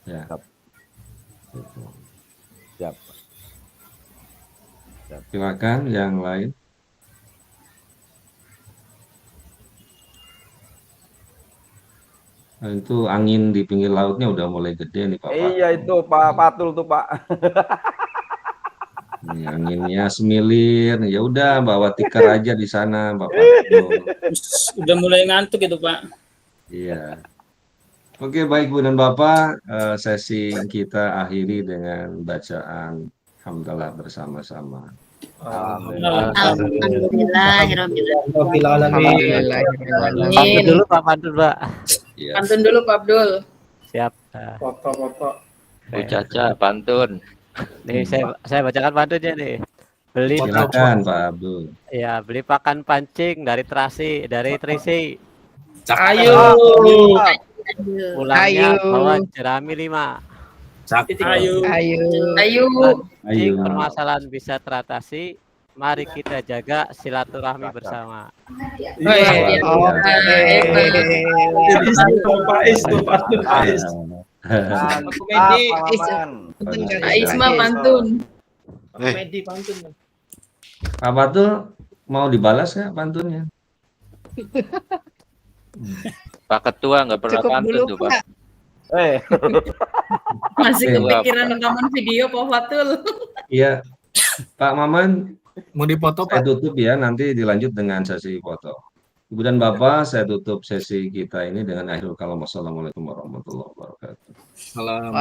Ya. Siap. Silakan yang lain. Nah, itu angin di pinggir lautnya udah mulai gede nih Pak. Iya itu Pak Patul tuh Pak. Ini anginnya semilir, ya udah bawa tikar aja di sana, Bapak. Udah mulai ngantuk itu Pak. Iya. Oke, baik Bu dan Bapak, sesi kita akhiri dengan bacaan hamdalah bersama-sama. Pantun dulu Pak, pantun Pak. Pantun dulu Pak Abdul. Siap. Foto. Bu Caca, pantun. Nih saya bacakan pantunnya nih. Beli Silakan Pak Abdul. Ya, beli pakan pancing dari Trisi. Ayo. Pulangnya bawa jerami 5. Ayo. Permasalahan bisa teratasi. Mari kita jaga silaturahmi bersama. Isma pantun. Pak Patul mau dibalas ya pantunnya? Pak Ketua nggak pernah pantun tuh Pak. Masih kepikiran rekaman video Pak Fatul. Iya, Pak Maman. Mau dipoto Pak? Saya tutup ya, nanti dilanjut dengan sesi foto. Ibu dan Bapak, saya tutup sesi kita ini dengan akhirul kalam. Wassalamualaikum warahmatullahi wabarakatuh. Silakan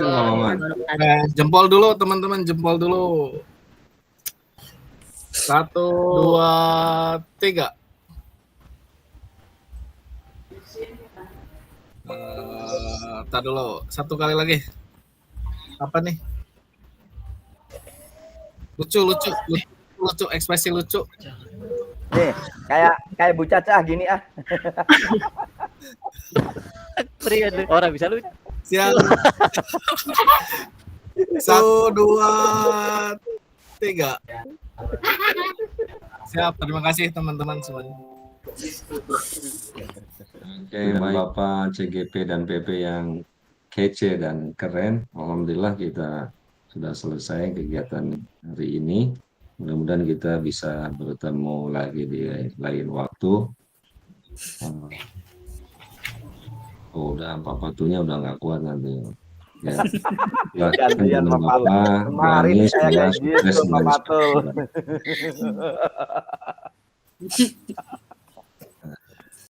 Pak Maman. Jempol dulu teman-teman, jempol dulu. 1, 2, 3. Tar dulu, 1 kali lagi. Apa nih? Lucu, ekspresi lucu. Nih, kayak Bu Caca gini ah. Orang bisa lucu. Siap. 1, 2, 3. Siap, terima kasih teman-teman semuanya. Oke, baik Bapak CGP dan PP yang kece dan keren. Alhamdulillah kita sudah selesai kegiatan hari ini. Mudah-mudahan kita bisa bertemu lagi di lain waktu. Oh, udah Pak Patunya udah nggak kuat nanti. Ya. Gantian Pak Patu. Kemarin saya kayak gitu Pak Patu.